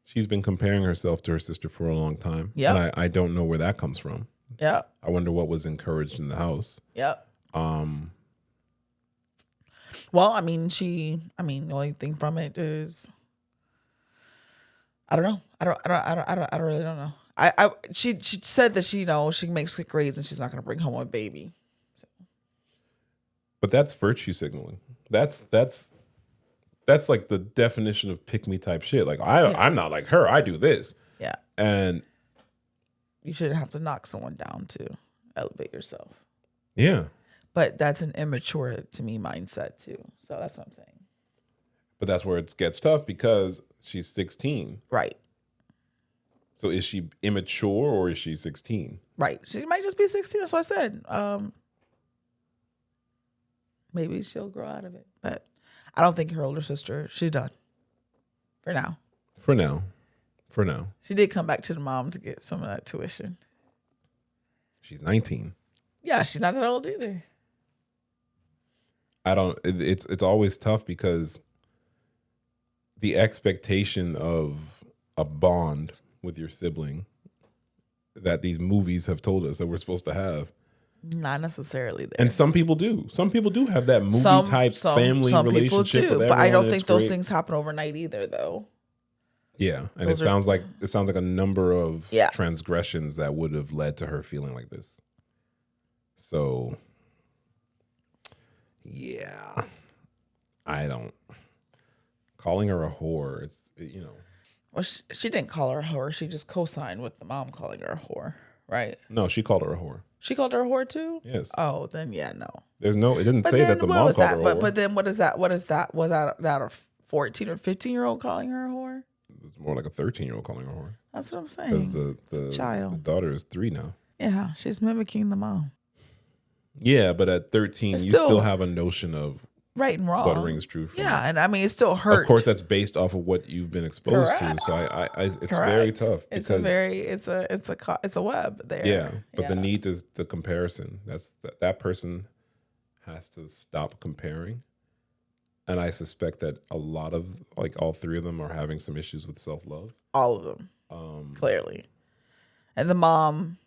She's been comparing herself to her sister for a long time. Yeah. And I don't know where that comes from. Yeah. I wonder what was encouraged in the house. Yep. Well, the only thing from it is, I don't know. I really don't know. She said that she makes quick grades and she's not going to bring home a baby. So. But that's virtue signaling. That's like the definition of pick me type shit. Like I'm not like her. I do this. Yeah. And you shouldn't have to knock someone down to elevate yourself. Yeah. But that's an immature, to me, mindset too. So that's what I'm saying. But that's where it gets tough because she's 16. Right. So is she immature or is she 16? Right. She might just be 16. That's what I said. Maybe she'll grow out of it. But I don't think her older sister, she's done. For now. For now. She did come back to the mom to get some of that tuition. She's 19. Yeah, she's not that old either. It's always tough because the expectation of a bond with your sibling that these movies have told us that we're supposed to have. Not necessarily there. And some people do. Some people do have that movie type family relationship. People do, but I don't think those things happen overnight either, though. Yeah, and it sounds like a number of transgressions that would have led to her feeling like this. So, yeah, calling her a whore. It's Well, she didn't call her a whore. She just co-signed with the mom calling her a whore, right? No, she called her a whore. She called her a whore too? Yes. Oh, then yeah, no. It didn't say that the mom called her a whore. But then what is that? What is that? Was that a 14 or 15-year-old calling her a whore? It was more like a 13-year-old calling her a whore. That's what I'm saying. Because the child. The daughter is 3 now. Yeah, she's mimicking the mom. Yeah, but at 13, you still have a notion of right and wrong. What rings true for you. And I mean, it still hurts. Of course, that's based off of what you've been exposed to. So it's very tough because it's a web there. Yeah, but the need is the comparison. That person has to stop comparing, and I suspect that a lot of all 3 of them are having some issues with self-love. All of them, clearly, and the mom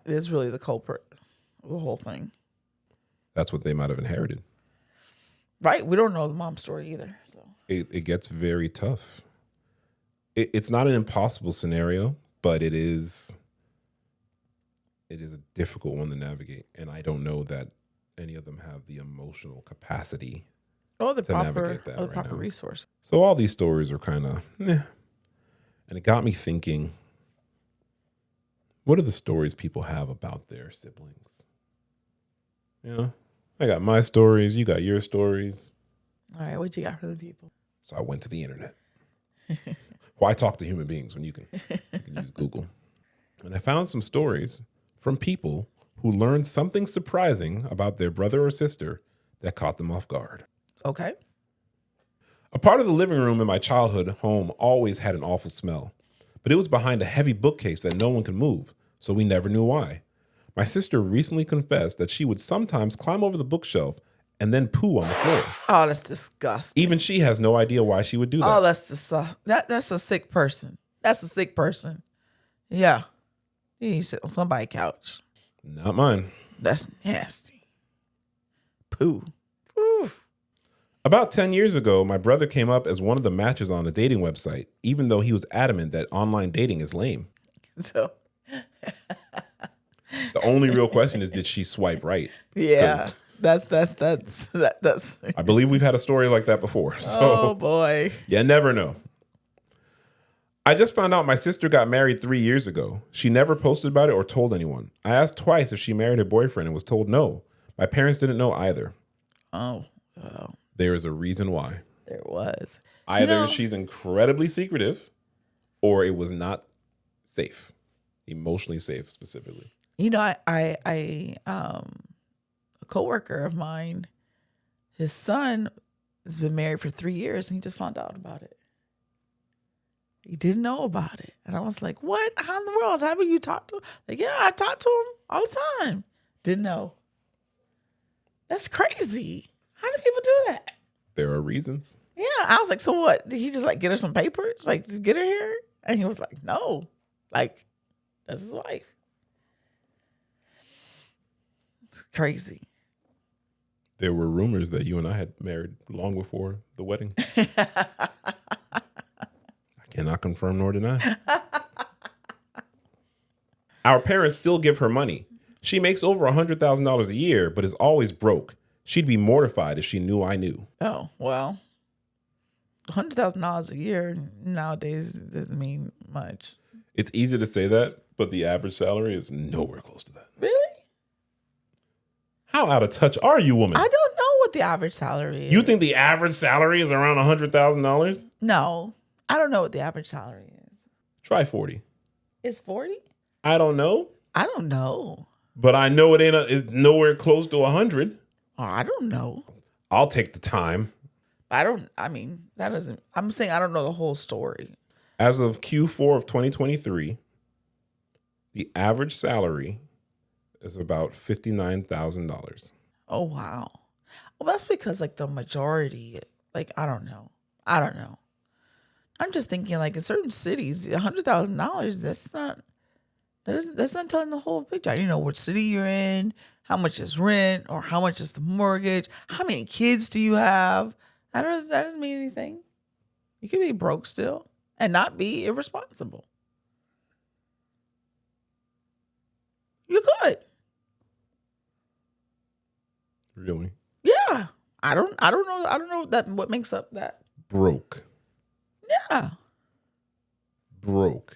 is really the culprit of the whole thing. That's what they might have inherited. Right. We don't know the mom's story either. So it gets very tough. It's not an impossible scenario, but it is a difficult one to navigate. And I don't know that any of them have the emotional capacity to navigate that right proper now. Resource. So all these stories are kind of And it got me thinking, what are the stories people have about their siblings? I got my stories. You got your stories. All right. What you got for the people? So I went to the internet. Why talk to human beings when you can use Google? And I found some stories from people who learned something surprising about their brother or sister that caught them off guard. Okay. A part of the living room in my childhood home always had an awful smell, but it was behind a heavy bookcase that no one could move, so we never knew why. My sister recently confessed that she would sometimes climb over the bookshelf and then poo on the floor. Oh, that's disgusting. Even she has no idea why she would do that. Oh, that's that's a sick person. That's a sick person. Yeah. You need to sit on somebody's couch. Not mine. That's nasty. Poo. Ooh. About 10 years ago, my brother came up as one of the matches on a dating website, even though he was adamant that online dating is lame. So... The only real question is, did she swipe right? Yeah, that's. I believe we've had a story like that before. So, oh boy, you never know. I just found out my sister got married 3 years ago. She never posted about it or told anyone. I asked twice if she married her boyfriend and was told no. My parents didn't know either. Oh, well, There is a reason why. there was. Either she's incredibly secretive or it was not safe, emotionally safe specifically. A coworker of mine, his son has been married for 3 years and he just found out about it. He didn't know about it. And I was like, what? How in the world? Haven't you talked to him? Like, yeah, I talk to him all the time. Didn't know. That's crazy. How do people do that? There are reasons. Yeah. I was like, so what? Did he just like get her some papers? Like, just get her here? And he was like, no. Like, that's his wife. It's crazy. There were rumors that you and I had married long before the wedding. Cannot confirm nor deny. Our parents still give her money. She makes over $100,000 a year, but is always broke. She'd be mortified if she knew I knew. Oh, well, $100,000 a year nowadays doesn't mean much. It's easy to say that, but the average salary is nowhere close to that. Really? How out of touch are you, woman? I don't know what the average salary is. You think the average salary is around $100,000? No, I don't know what the average salary is. Try 40. It's 40? I don't know. I don't know. But I know it's nowhere close to 100. Oh, I don't know. I'll take the time. I'm saying I don't know the whole story. As of Q4 of 2023, the average salary is about $59,000. Oh, wow. Well, that's because like the majority, like, I don't know. I'm just thinking like in certain cities, $100,000, that's not telling the whole picture. I don't know what city you're in, how much is rent, or how much is the mortgage, how many kids do you have? That doesn't mean anything. You could be broke still and not be irresponsible. You could. Really? Yeah. I don't know that what makes up that. Broke. Yeah. Broke.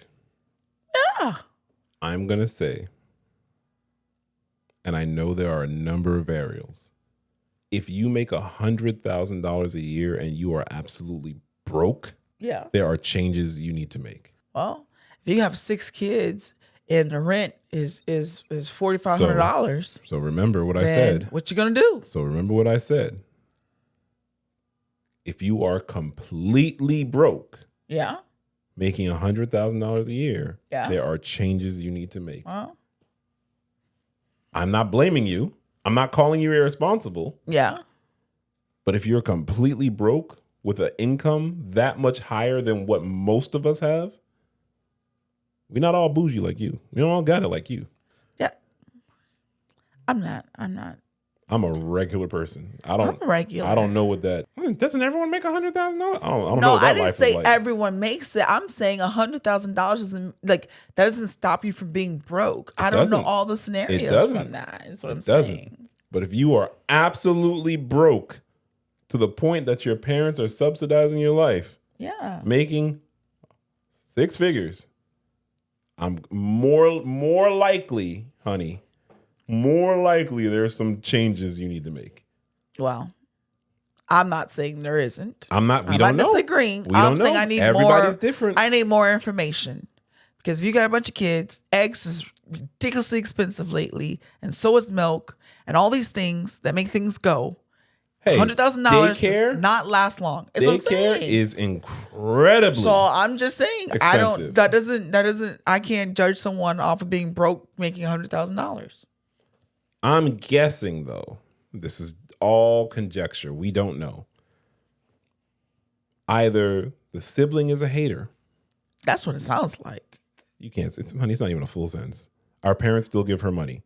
Yeah. I'm going to say, and I know there are a number of variables. If you make $100,000 a year and you are absolutely broke, Yeah. there are changes you need to make. Well, if you have 6 kids and the rent is $4,500, So remember what I said. what you gonna do? So remember what I said. If you are completely broke, Yeah. making $100,000 a year, Yeah. there are changes you need to make. Well, I'm not blaming you. I'm not calling you irresponsible. yeah. But if you're completely broke with an income that much higher than what most of us have, we're not all bougie like you. We don't all got it like you. Yeah. I'm not. I'm a regular person. I'm regular. I don't know what that. Doesn't everyone make $100,000? I don't know. No, What that I didn't life say is like. everyone makes it. I'm saying $100,000 isn't like that doesn't stop you from being broke. I don't know doesn't. all the scenarios doesn't. from that. Is what I'm Doesn't. saying. But if you are absolutely broke to the point that your parents are subsidizing your life, Yeah. making 6 figures, I'm more likely, honey, more likely there's some changes you need to make. Well, I'm not saying there isn't. We I'm don't not know. disagreeing. We I'm don't saying know. I need Everybody's more. different. I need more information because if you got a bunch of kids, eggs is ridiculously expensive lately, and so is milk, and all these things that make things go. Hey, $100,000 daycare does not last long. It's what I'm Daycare saying. is incredibly. So I'm just saying, expensive. That doesn't. I can't judge someone off of being broke making $100,000. I'm guessing though, this is all conjecture. We don't know. Either the sibling is a hater. That's what it sounds like. You can't. Honey, it's not even a full sentence. Our parents still give her money.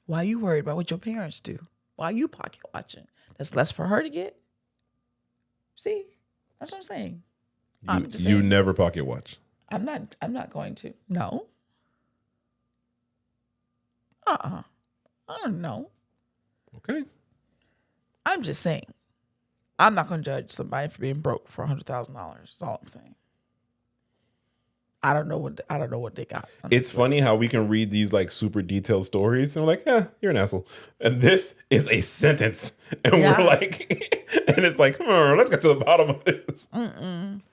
Why are you worried about what your parents do? Why are you pocket watching? That's less for her to get. See, that's what I'm saying. I'm just You saying. never pocket watch. I'm not going to. No. I don't know. Okay. I'm just saying. I'm not going to judge somebody for being broke for $100,000. That's all I'm saying. I don't know what they got. It's funny how we can read these like super detailed stories and we're like, yeah, you're an asshole. And this is a sentence. And we're like, and it's like, let's get to the bottom of this. I'm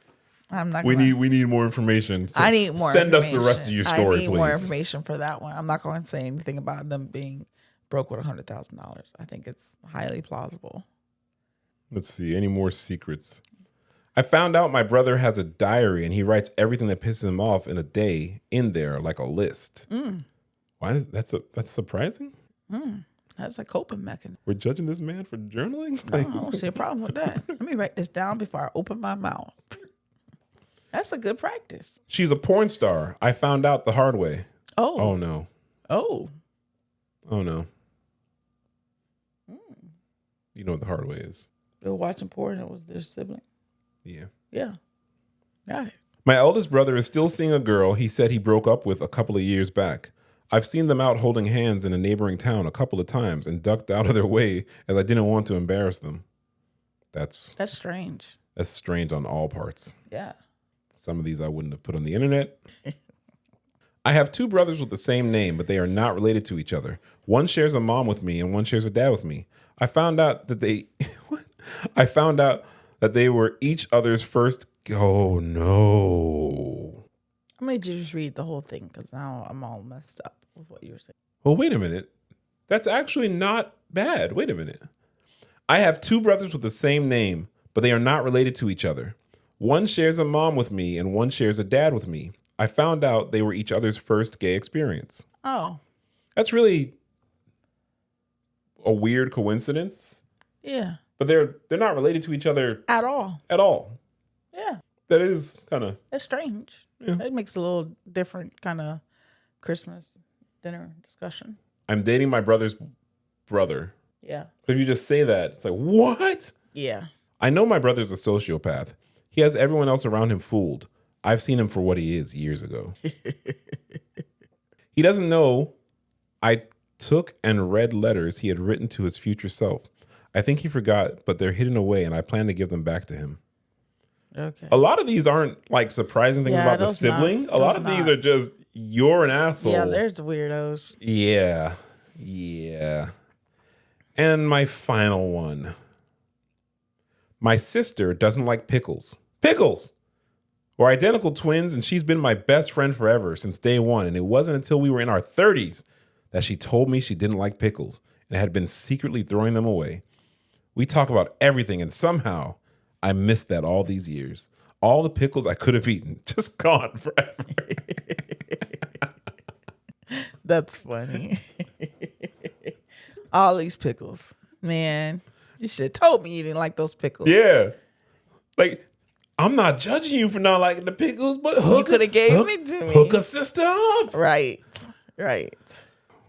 not. We need more information. So I need more. Send us the rest of your story, please. I need more information for that one. I'm not going to say anything about them being broke with $100,000. I think it's highly plausible. Let's see. Any more secrets? I found out my brother has a diary and he writes everything that pisses him off in a day in there, like a list. Why is that's surprising? That's a coping mechanism. We're judging this man for journaling? No, I don't see a problem with that. Let me write this down before I open my mouth. That's a good practice. She's a porn star. I found out the hard way. Oh no. Oh no. You know what the hard way is. They were watching porn and it was their sibling. Yeah. Got it. My eldest brother is still seeing a girl he said he broke up with a couple of years back. I've seen them out holding hands in a neighboring town a couple of times and ducked out of their way as I didn't want to embarrass them. That's strange. That's strange on all parts. Yeah. Some of these I wouldn't have put on the internet. I have two brothers with the same name, but they are not related to each other. One shares a mom with me and one shares a dad with me. I found out that they were each other's first. Oh no! I'm gonna just read the whole thing because now I'm all messed up with what you were saying. Well, wait a minute. That's actually not bad. Wait a minute. I have two brothers with the same name, but they are not related to each other. One shares a mom with me and one shares a dad with me. I found out they were each other's first gay experience. Oh. That's really a weird coincidence. Yeah. But they're not related to each other at all. Yeah. That is kind of... That's strange. Yeah. It makes a little different kind of Christmas dinner discussion. I'm dating my brother's brother. Yeah. So if you just say that, it's like, what? Yeah. I know my brother's a sociopath. He has everyone else around him fooled. I've seen him for what he is years ago. He doesn't know I took and read letters he had written to his future self. I think he forgot, but they're hidden away, and I plan to give them back to him. Okay. A lot of these aren't like surprising things about the sibling. A lot of these are just, you're an asshole. Yeah, there's the weirdos. Yeah. And my final one. My sister doesn't like pickles. Pickles! We're identical twins, and she's been my best friend forever since day one, and it wasn't until we were in our 30s that she told me she didn't like pickles and had been secretly throwing them away. We talk about everything, and somehow I missed that all these years. All the pickles I could have eaten, just gone forever. That's funny. All these pickles. Man, you should have told me you didn't like those pickles. Yeah. Like, I'm not judging you for not liking the pickles, but you could have gave me to me. Hook a sister up. Right.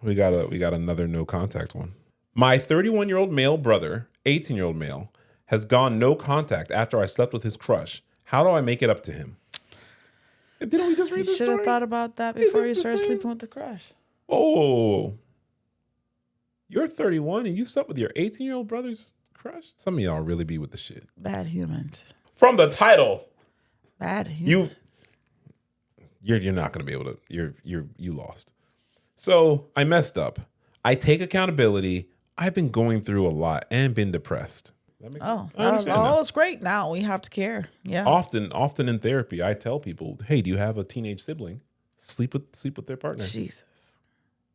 We got another no contact one. My 31-year-old male brother, 18-year-old male, has gone no contact after I slept with his crush. How do I make it up to him? Didn't we just read this story? You should have thought about that before you started sleeping with the crush. Oh. You're 31 and you slept with your 18-year-old brother's crush? Some of y'all really be with the shit. Bad humans. From the title. Bad humans. You're not going to be able to. You lost. So I messed up. I take accountability. I've been going through a lot and been depressed. It's great now. We have to care. Yeah. Often in therapy, I tell people, hey, do you have a teenage sibling? Sleep with their partner. Jesus.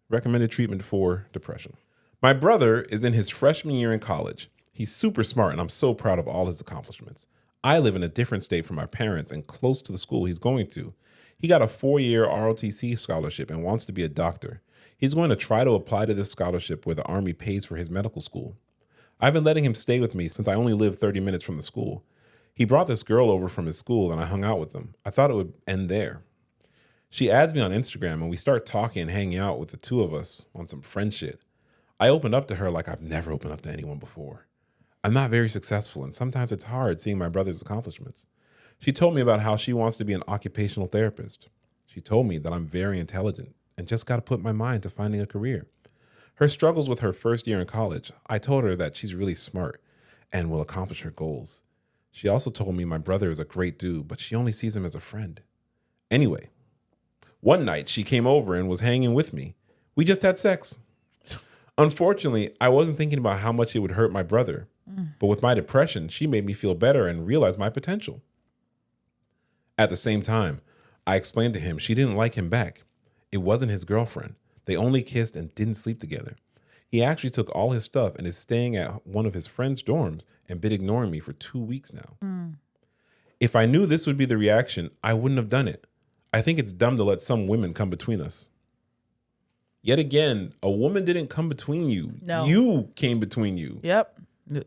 Recommended treatment for depression. My brother is in his freshman year in college. He's super smart, and I'm so proud of all his accomplishments. I live in a different state from my parents and close to the school he's going to. He got a 4-year ROTC scholarship and wants to be a doctor. He's going to try to apply to this scholarship where the Army pays for his medical school. I've been letting him stay with me since I only live 30 minutes from the school. He brought this girl over from his school and I hung out with them. I thought it would end there. She adds me on Instagram and we start talking and hanging out with the two of us on some friend shit. I opened up to her like I've never opened up to anyone before. I'm not very successful and sometimes it's hard seeing my brother's accomplishments. She told me about how she wants to be an occupational therapist. She told me that I'm very intelligent and just got to put my mind to finding a career. Her struggles with her first year in college, I told her that she's really smart. and will accomplish her goals. She also told me my brother is a great dude, but she only sees him as a friend. Anyway, one night she came over and was hanging with me. We just had sex. Unfortunately, I wasn't thinking about how much it would hurt my brother. But with my depression, she made me feel better and realize my potential. At the same time, I explained to him she didn't like him back. It wasn't his girlfriend. They only kissed and didn't sleep together. He actually took all his stuff and is staying at one of his friend's dorms and been ignoring me for 2 weeks now. If I knew this would be the reaction, I wouldn't have done it. I think it's dumb to let some women come between us. Yet again, a woman didn't come between you. No. You came between you. Yep.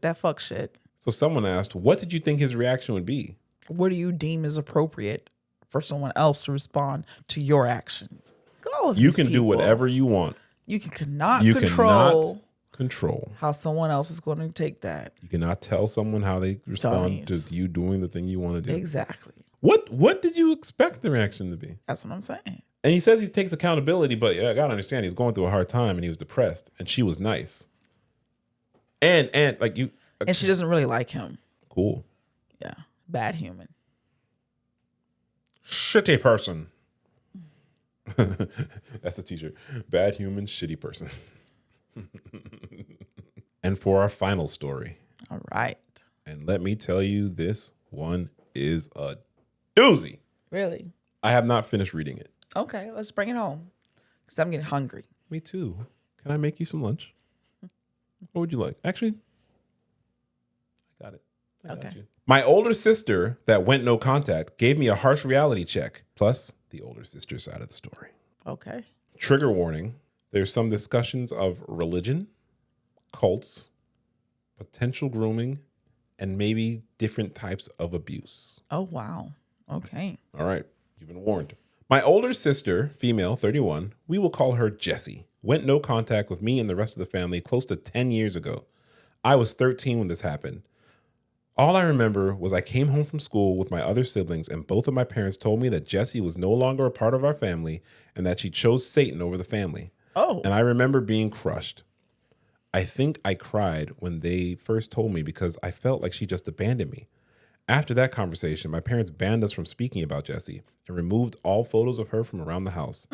That fuck shit. So someone asked, what did you think his reaction would be? What do you deem is appropriate for someone else to respond to your actions? You can do whatever you want. You cannot You control cannot control how someone else is going to take that. You cannot tell someone how they respond Dummies. to you doing the thing you want to do. Exactly. What did you expect the reaction to be? That's what I'm saying. And he says he takes accountability, but I gotta understand he's going through a hard time and he was depressed, and she was nice. And like you, And she doesn't really like him. cool, Yeah. Bad human. shitty person. That's the t-shirt. Bad human, shitty person. And for our final story, All right. and let me tell you, this one is a doozy. Really? I have not finished reading it. Okay, let's bring it home. Because I'm getting hungry. Me too. Can I make you some lunch? What would you like? Actually, I got it. I got you. My older sister that went no contact gave me a harsh reality check, plus the older sister side of the story. Okay. Trigger warning. There's some discussions of religion, cults, potential grooming, and maybe different types of abuse. Oh, wow. Okay. All right. You've been warned. My older sister, female, 31, we will call her Jessie, went no contact with me and the rest of the family close to 10 years ago. I was 13 when this happened. All I remember was I came home from school with my other siblings, and both of my parents told me that Jessie was no longer a part of our family and that she chose Satan over the family. Oh. And I remember being crushed. I think I cried when they first told me because I felt like she just abandoned me. After that conversation, my parents banned us from speaking about Jessie and removed all photos of her from around the house.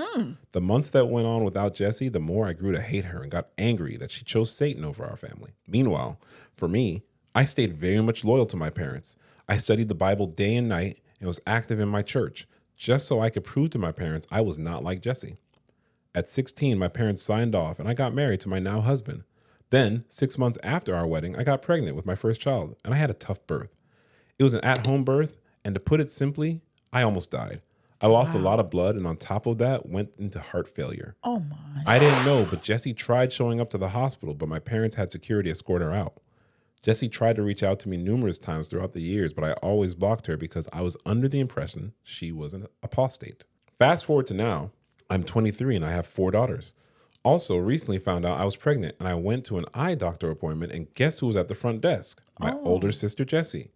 The months that went on without Jessie, the more I grew to hate her and got angry that she chose Satan over our family. Meanwhile, for me, I stayed very much loyal to my parents. I studied the Bible day and night and was active in my church, just so I could prove to my parents I was not like Jessie. At 16, my parents signed off and I got married to my now husband. Then, 6 months after our wedding, I got pregnant with my first child, and I had a tough birth. It was an at-home birth, and to put it simply, I almost died. I lost a lot of blood, and on top of that, went into heart failure. Oh, my. I didn't know, but Jessie tried showing up to the hospital, but my parents had security escort her out. Jessie tried to reach out to me numerous times throughout the years, but I always blocked her because I was under the impression she was an apostate. Fast forward to now, I'm 23 and I have 4 daughters. Also, recently found out I was pregnant, and I went to an eye doctor appointment, and guess who was at the front desk? My older sister, Jessie.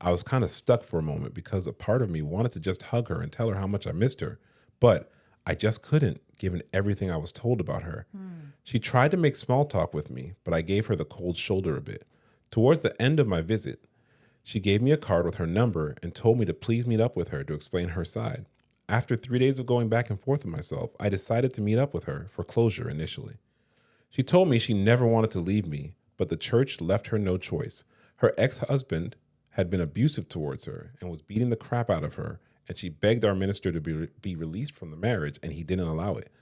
I was kind of stuck for a moment because a part of me wanted to just hug her and tell her how much I missed her, but I just couldn't, given everything I was told about her. She tried to make small talk with me, but I gave her the cold shoulder a bit. Towards the end of my visit, she gave me a card with her number and told me to please meet up with her to explain her side. After 3 days of going back and forth with myself, I decided to meet up with her for closure initially. She told me she never wanted to leave me, but the church left her no choice. Her ex-husband had been abusive towards her and was beating the crap out of her, and she begged our minister to be released from the marriage, and he didn't allow it.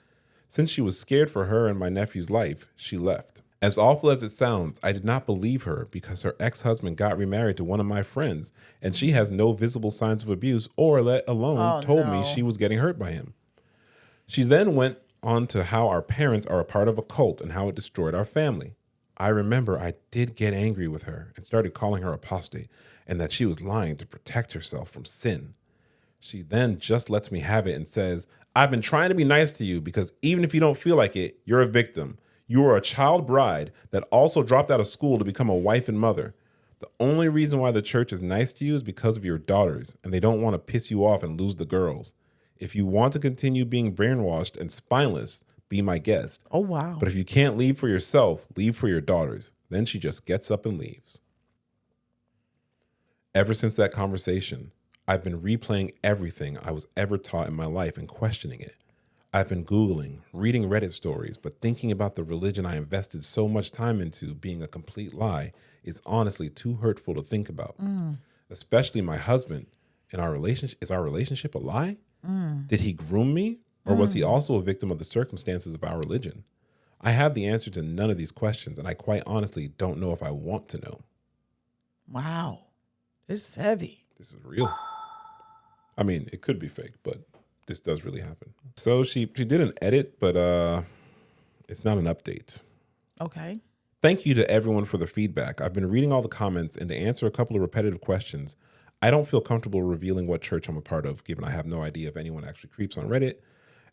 Since she was scared for her and my nephew's life, she left. As awful as it sounds, I did not believe her because her ex-husband got remarried to one of my friends, and she has no visible signs of abuse or let alone told me she was getting hurt by him. She then went on to how our parents are a part of a cult and how it destroyed our family. I remember I did get angry with her and started calling her apostate and that she was lying to protect herself from sin. She then just lets me have it and says, I've been trying to be nice to you because even if you don't feel like it, you're a victim. You are a child bride that also dropped out of school to become a wife and mother. The only reason why the church is nice to you is because of your daughters, and they don't want to piss you off and lose the girls. If you want to continue being brainwashed and spineless, be my guest. Oh, wow. But if you can't leave for yourself, leave for your daughters. Then she just gets up and leaves. Ever since that conversation, I've been replaying everything I was ever taught in my life and questioning it. I've been Googling, reading Reddit stories, but thinking about the religion I invested so much time into being a complete lie is honestly too hurtful to think about. Especially my husband. In our relationship, is our relationship a lie? Did he groom me? Or was he also a victim of the circumstances of our religion? I have the answer to none of these questions, and I quite honestly don't know if I want to know. Wow. This is heavy. This is real. I mean, it could be fake, but this does really happen. So she did an edit, but it's not an update. Okay. Thank you to everyone for the feedback. I've been reading all the comments, and to answer a couple of repetitive questions, I don't feel comfortable revealing what church I'm a part of, given I have no idea if anyone actually creeps on Reddit,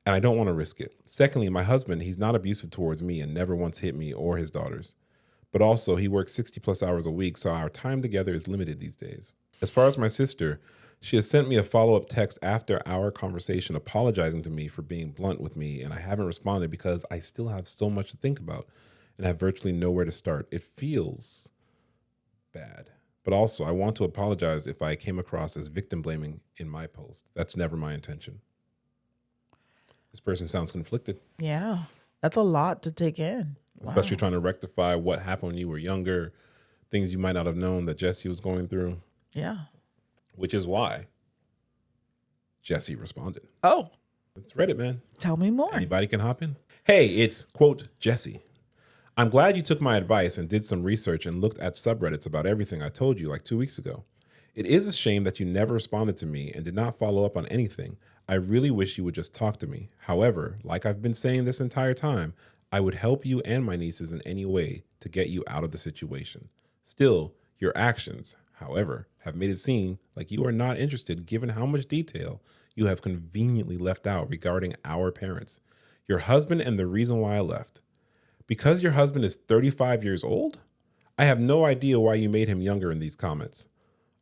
and I don't want to risk it. Secondly, my husband, he's not abusive towards me and never once hit me or his daughters. But also, he works 60 plus hours a week, so our time together is limited these days. As far as my sister, she has sent me a follow-up text after our conversation apologizing to me for being blunt with me, and I haven't responded because I still have so much to think about and have virtually nowhere to start. It feels bad. But also, I want to apologize if I came across as victim blaming in my post. That's never my intention. This person sounds conflicted. Yeah. That's a lot to take in. Especially trying to rectify what happened when you were younger, things you might not have known that Jesse was going through. Yeah. Which is why Jesse responded. Oh. It's Reddit, man. Tell me more. Anybody can hop in. Hey, it's, quote, Jesse. I'm glad you took my advice and did some research and looked at subreddits about everything I told you like 2 weeks ago. It is a shame that you never responded to me and did not follow up on anything. I really wish you would just talk to me. However, like I've been saying this entire time, I would help you and my nieces in any way to get you out of the situation. Still, your actions, however, have made it seem like you are not interested given how much detail you have conveniently left out regarding our parents, your husband, and the reason why I left. Because your husband is 35 years old? I have no idea why you made him younger in these comments.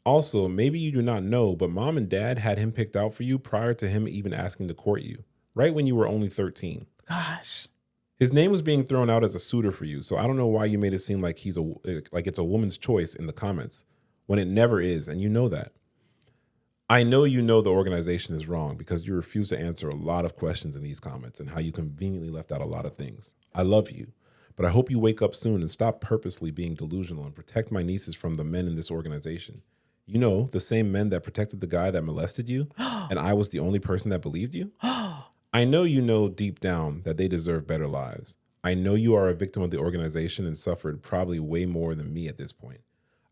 Also, maybe you do not know, but mom and dad had him picked out for you prior to him even asking to court you, right when you were only 13. Gosh. His name was being thrown out as a suitor for you, so I don't know why you made it seem like it's a woman's choice in the comments, when it never is, and you know that. I know you know the organization is wrong because you refuse to answer a lot of questions in these comments and how you conveniently left out a lot of things. I love you, but I hope you wake up soon and stop purposely being delusional and protect my nieces from the men in this organization. You know, the same men that protected the guy that molested you, and I was the only person that believed you? I know you know deep down that they deserve better lives. I know you are a victim of the organization and suffered probably way more than me at this point.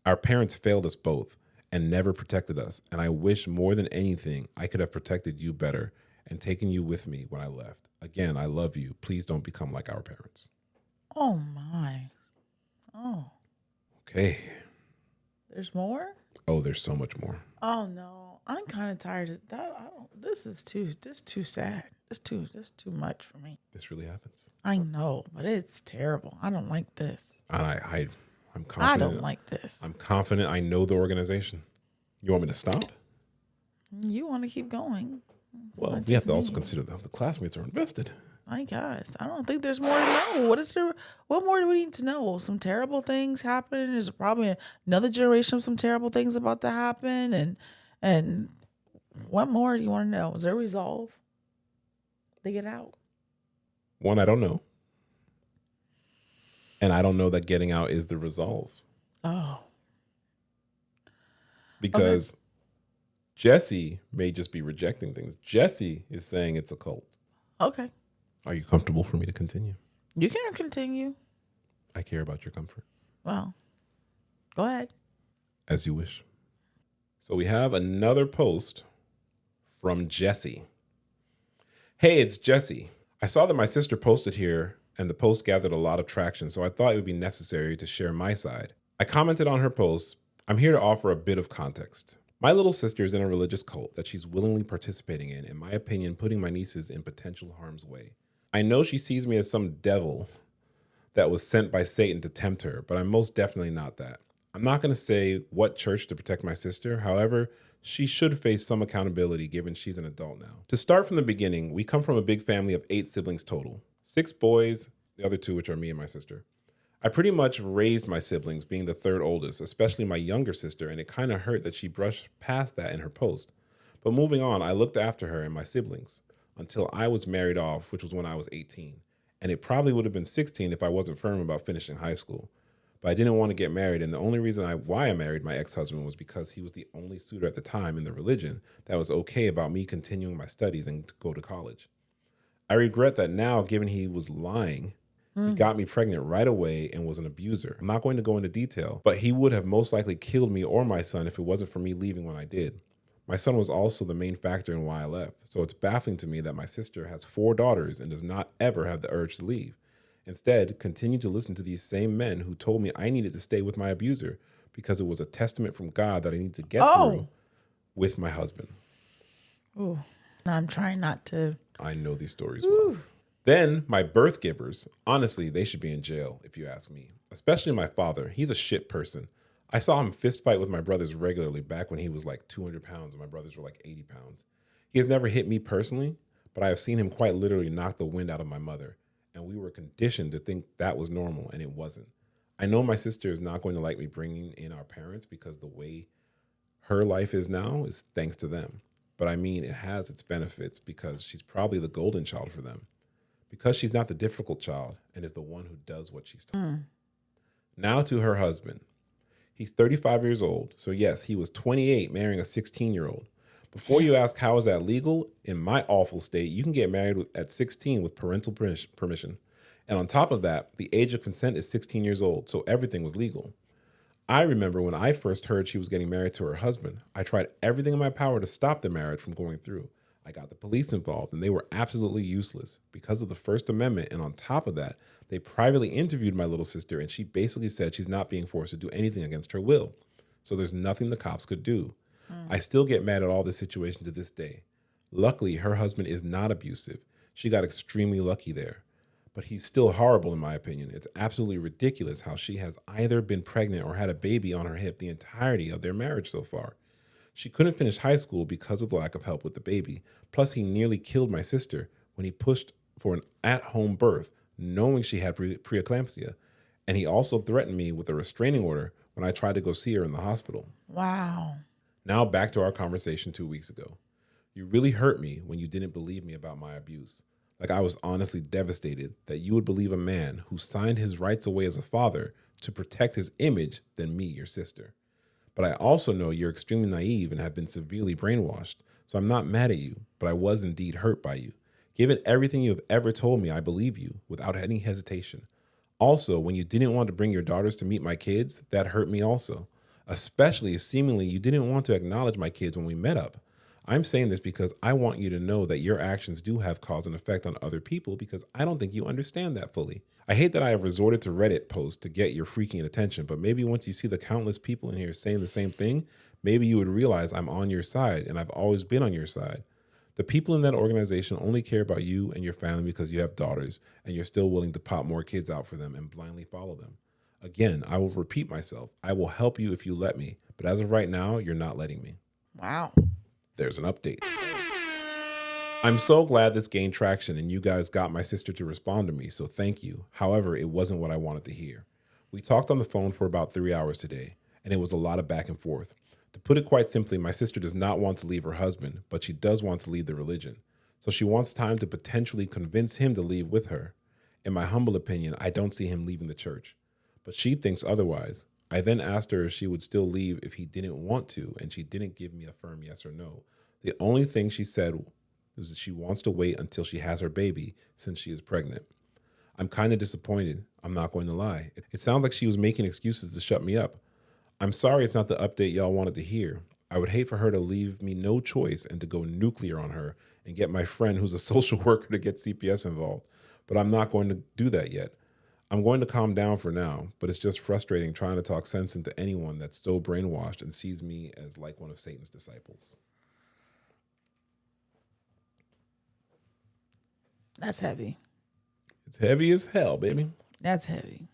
Our parents failed us both and never protected us, and I wish more than anything I could have protected you better and taken you with me when I left. Again, I love you. Please don't become like our parents. Oh, my. Oh. Okay. There's more? Oh, there's so much more. Oh, no. I'm kind of tired of that. This is too sad. This too much for me. This really happens. I know, but it's terrible. I don't like this. And I'm confident. I don't like this. I'm confident I know the organization. You want me to stop? You want to keep going. Well, we have to also consider the classmates are invested. I guess. I don't think there's more to know. What more do we need to know? Some terrible things happen. There's probably another generation of some terrible things about to happen. And what more do you want to know? Is there resolve? They get out. One, I don't know. And I don't know that getting out is the resolve. Oh. Because Jesse may just be rejecting things. Jesse is saying it's a cult. Okay. Are you comfortable for me to continue? You can continue. I care about your comfort. Well, go ahead. As you wish. So we have another post from Jesse. Hey, it's Jesse. I saw that my sister posted here and the post gathered a lot of traction, so I thought it would be necessary to share my side. I commented on her post. I'm here to offer a bit of context. My little sister is in a religious cult that she's willingly participating in my opinion, putting my nieces in potential harm's way. I know she sees me as some devil that was sent by Satan to tempt her, but I'm most definitely not that. I'm not going to say what church to protect my sister. However, she should face some accountability given she's an adult now. To start from the beginning, we come from a big family of 8 siblings total. 6 boys, the other 2 which are me and my sister. I pretty much raised my siblings, being the third oldest, especially my younger sister, and it kind of hurt that she brushed past that in her post. But moving on, I looked after her and my siblings until I was married off, which was when I was 18. And it probably would have been 16 if I wasn't firm about finishing high school. But I didn't want to get married, and the only reason why I married my ex-husband was because he was the only suitor at the time in the religion that was okay about me continuing my studies and to go to college. I regret that now, given he was lying. He got me pregnant right away and was an abuser. I'm not going to go into detail, but he would have most likely killed me or my son if it wasn't for me leaving when I did. My son was also the main factor in why I left, so it's baffling to me that my sister has 4 daughters and does not ever have the urge to leave. Instead, continued to listen to these same men who told me I needed to stay with my abuser because it was a testament from God that I need to get through with my husband. Ooh. I'm trying not to. I know these stories well. Then my birth givers, honestly, they should be in jail if you ask me. Especially my father. He's a shit person. I saw him fist fight with my brothers regularly back when he was like 200 pounds and my brothers were like 80 pounds. He has never hit me personally, but I have seen him quite literally knock the wind out of my mother. And we were conditioned to think that was normal, and it wasn't. I know my sister is not going to like me bringing in our parents because the way her life is now is thanks to them. But I mean, it has its benefits because she's probably the golden child for them. Because she's not the difficult child and is the one who does what she's told. Now to her husband. He's 35 years old. So yes, he was 28 marrying a 16-year-old. Before you ask how is that legal, in my awful state, you can get married at 16 with parental permission. And on top of that, the age of consent is 16 years old, so everything was legal. I remember when I first heard she was getting married to her husband, I tried everything in my power to stop the marriage from going through. I got the police involved, and they were absolutely useless because of the First Amendment. And on top of that, they privately interviewed my little sister, and she basically said she's not being forced to do anything against her will. So there's nothing the cops could do. I still get mad at all this situation to this day. Luckily, her husband is not abusive. She got extremely lucky there. But he's still horrible in my opinion. It's absolutely ridiculous how she has either been pregnant or had a baby on her hip the entirety of their marriage so far. She couldn't finish high school because of the lack of help with the baby. Plus, he nearly killed my sister when he pushed for an at-home birth, knowing she had preeclampsia. And he also threatened me with a restraining order when I tried to go see her in the hospital. Wow. Now back to our conversation 2 weeks ago. You really hurt me when you didn't believe me about my abuse. Like I was honestly devastated that you would believe a man who signed his rights away as a father to protect his image than me, your sister. But I also know you're extremely naive and have been severely brainwashed, so I'm not mad at you, but I was indeed hurt by you. Given everything you have ever told me, I believe you without any hesitation. Also, when you didn't want to bring your daughters to meet my kids, that hurt me also. Especially as seemingly you didn't want to acknowledge my kids when we met up. I'm saying this because I want you to know that your actions do have cause and effect on other people because I don't think you understand that fully. I hate that I have resorted to Reddit posts to get your freaking attention, but maybe once you see the countless people in here saying the same thing, maybe you would realize I'm on your side and I've always been on your side. The people in that organization only care about you and your family because you have daughters and you're still willing to pop more kids out for them and blindly follow them. Again, I will repeat myself. I will help you if you let me, but as of right now, you're not letting me. Wow. There's an update. I'm so glad this gained traction and you guys got my sister to respond to me, so thank you. However, it wasn't what I wanted to hear. We talked on the phone for about 3 hours today, and it was a lot of back and forth. To put it quite simply, my sister does not want to leave her husband, but she does want to leave the religion. So she wants time to potentially convince him to leave with her. In my humble opinion, I don't see him leaving the church. But she thinks otherwise. I then asked her if she would still leave if he didn't want to, and she didn't give me a firm yes or no. The only thing she said was that she wants to wait until she has her baby since she is pregnant. I'm kind of disappointed. I'm not going to lie. It sounds like she was making excuses to shut me up. I'm sorry it's not the update y'all wanted to hear. I would hate for her to leave me no choice and to go nuclear on her and get my friend who's a social worker to get CPS involved. But I'm not going to do that yet. I'm going to calm down for now, but it's just frustrating trying to talk sense into anyone that's so brainwashed and sees me as like one of Satan's disciples. That's heavy. It's heavy as hell, baby. That's heavy.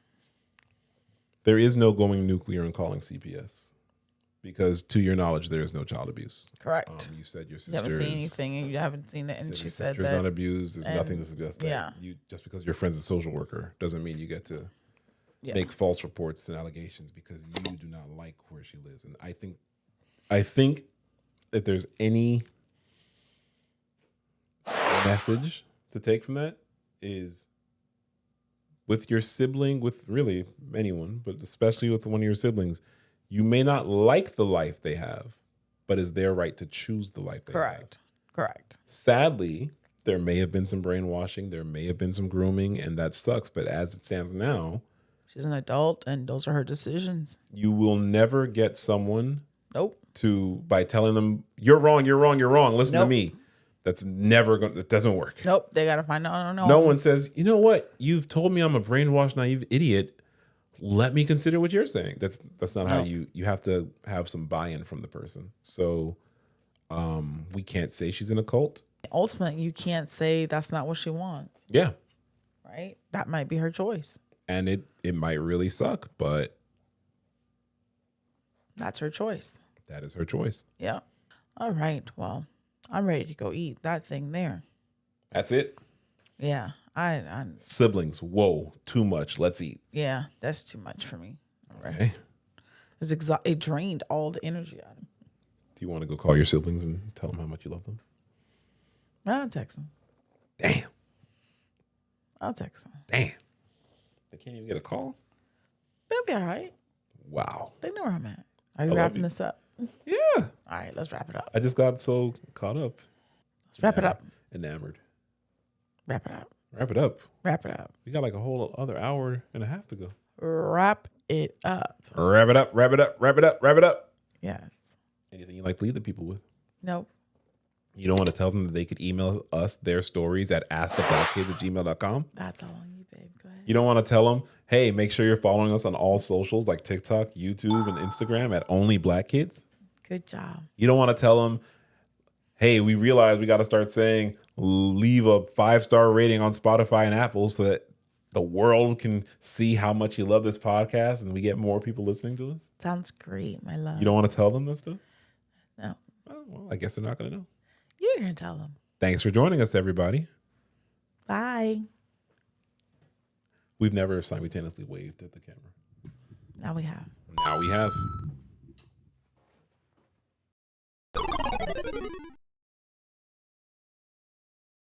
There is no going nuclear and calling CPS because, to your knowledge, there is no child abuse. Correct. You said your sister You haven't seen anything, and you haven't seen it, and she said that. Not abused. There's nothing to suggest that. Yeah. Just because your friend's a social worker doesn't mean you get to make false reports and allegations because you do not like where she lives. And I think if there's any message to take from that is with your sibling, with really anyone, but especially with one of your siblings, you may not like the life they have, but it's their right to choose the life they have. Correct. Sadly, there may have been some brainwashing, there may have been some grooming, and that sucks. But as it stands now, she's an adult, and those are her decisions. You will never get someone to by telling them you're wrong, listen to me. That's never going. That doesn't work. Nope. They gotta find out. No one says, you know what? You've told me I'm a brainwashed, naive idiot. Let me consider what you're saying. That's not how you have to have some buy-in from the person. So we can't say she's in a cult. Ultimately, you can't say that's not what she wants. Yeah. Right? That might be her choice. And it might really suck, but that's her choice. That is her choice. Yeah. All right. Well, I'm ready to go eat that thing there. That's it? Yeah. I'm siblings. Whoa, too much. Let's eat. Yeah, that's too much for me. Okay. It drained all the energy out of me. Do you want to go call your siblings and tell them how much you love them? I'll text them. Damn. I'll text them. Damn. They can't even get a call? They'll be all right. Wow. They know where I'm at. Are you wrapping this up? Yeah. All right, let's wrap it up. I just got so caught up. Let's wrap it up. Enamored. Wrap it up. Wrap it up. Wrap it up. We got like a whole other hour and a half to go. Wrap it up. Wrap it up. Wrap it up. Wrap it up. Wrap it up. Yes. Anything you'd like to leave the people with? Nope. You don't want to tell them that they could email us their stories at asktheblackkids@gmail.com? That's all on you, babe. Go ahead. You don't want to tell them, hey, make sure you're following us on all socials like TikTok, YouTube, and Instagram at Only Black Kids. Good job. You don't want to tell them, hey, we realize we got to start saying leave a 5-star rating on Spotify and Apple so that the world can see how much you love this podcast and we get more people listening to us. Sounds great, my love. You don't want to tell them that stuff? No. Oh, well, I guess they're not going to know. You're going to tell them. Thanks for joining us, everybody. Bye. We've never simultaneously waved at the camera. Now we have. Now we have.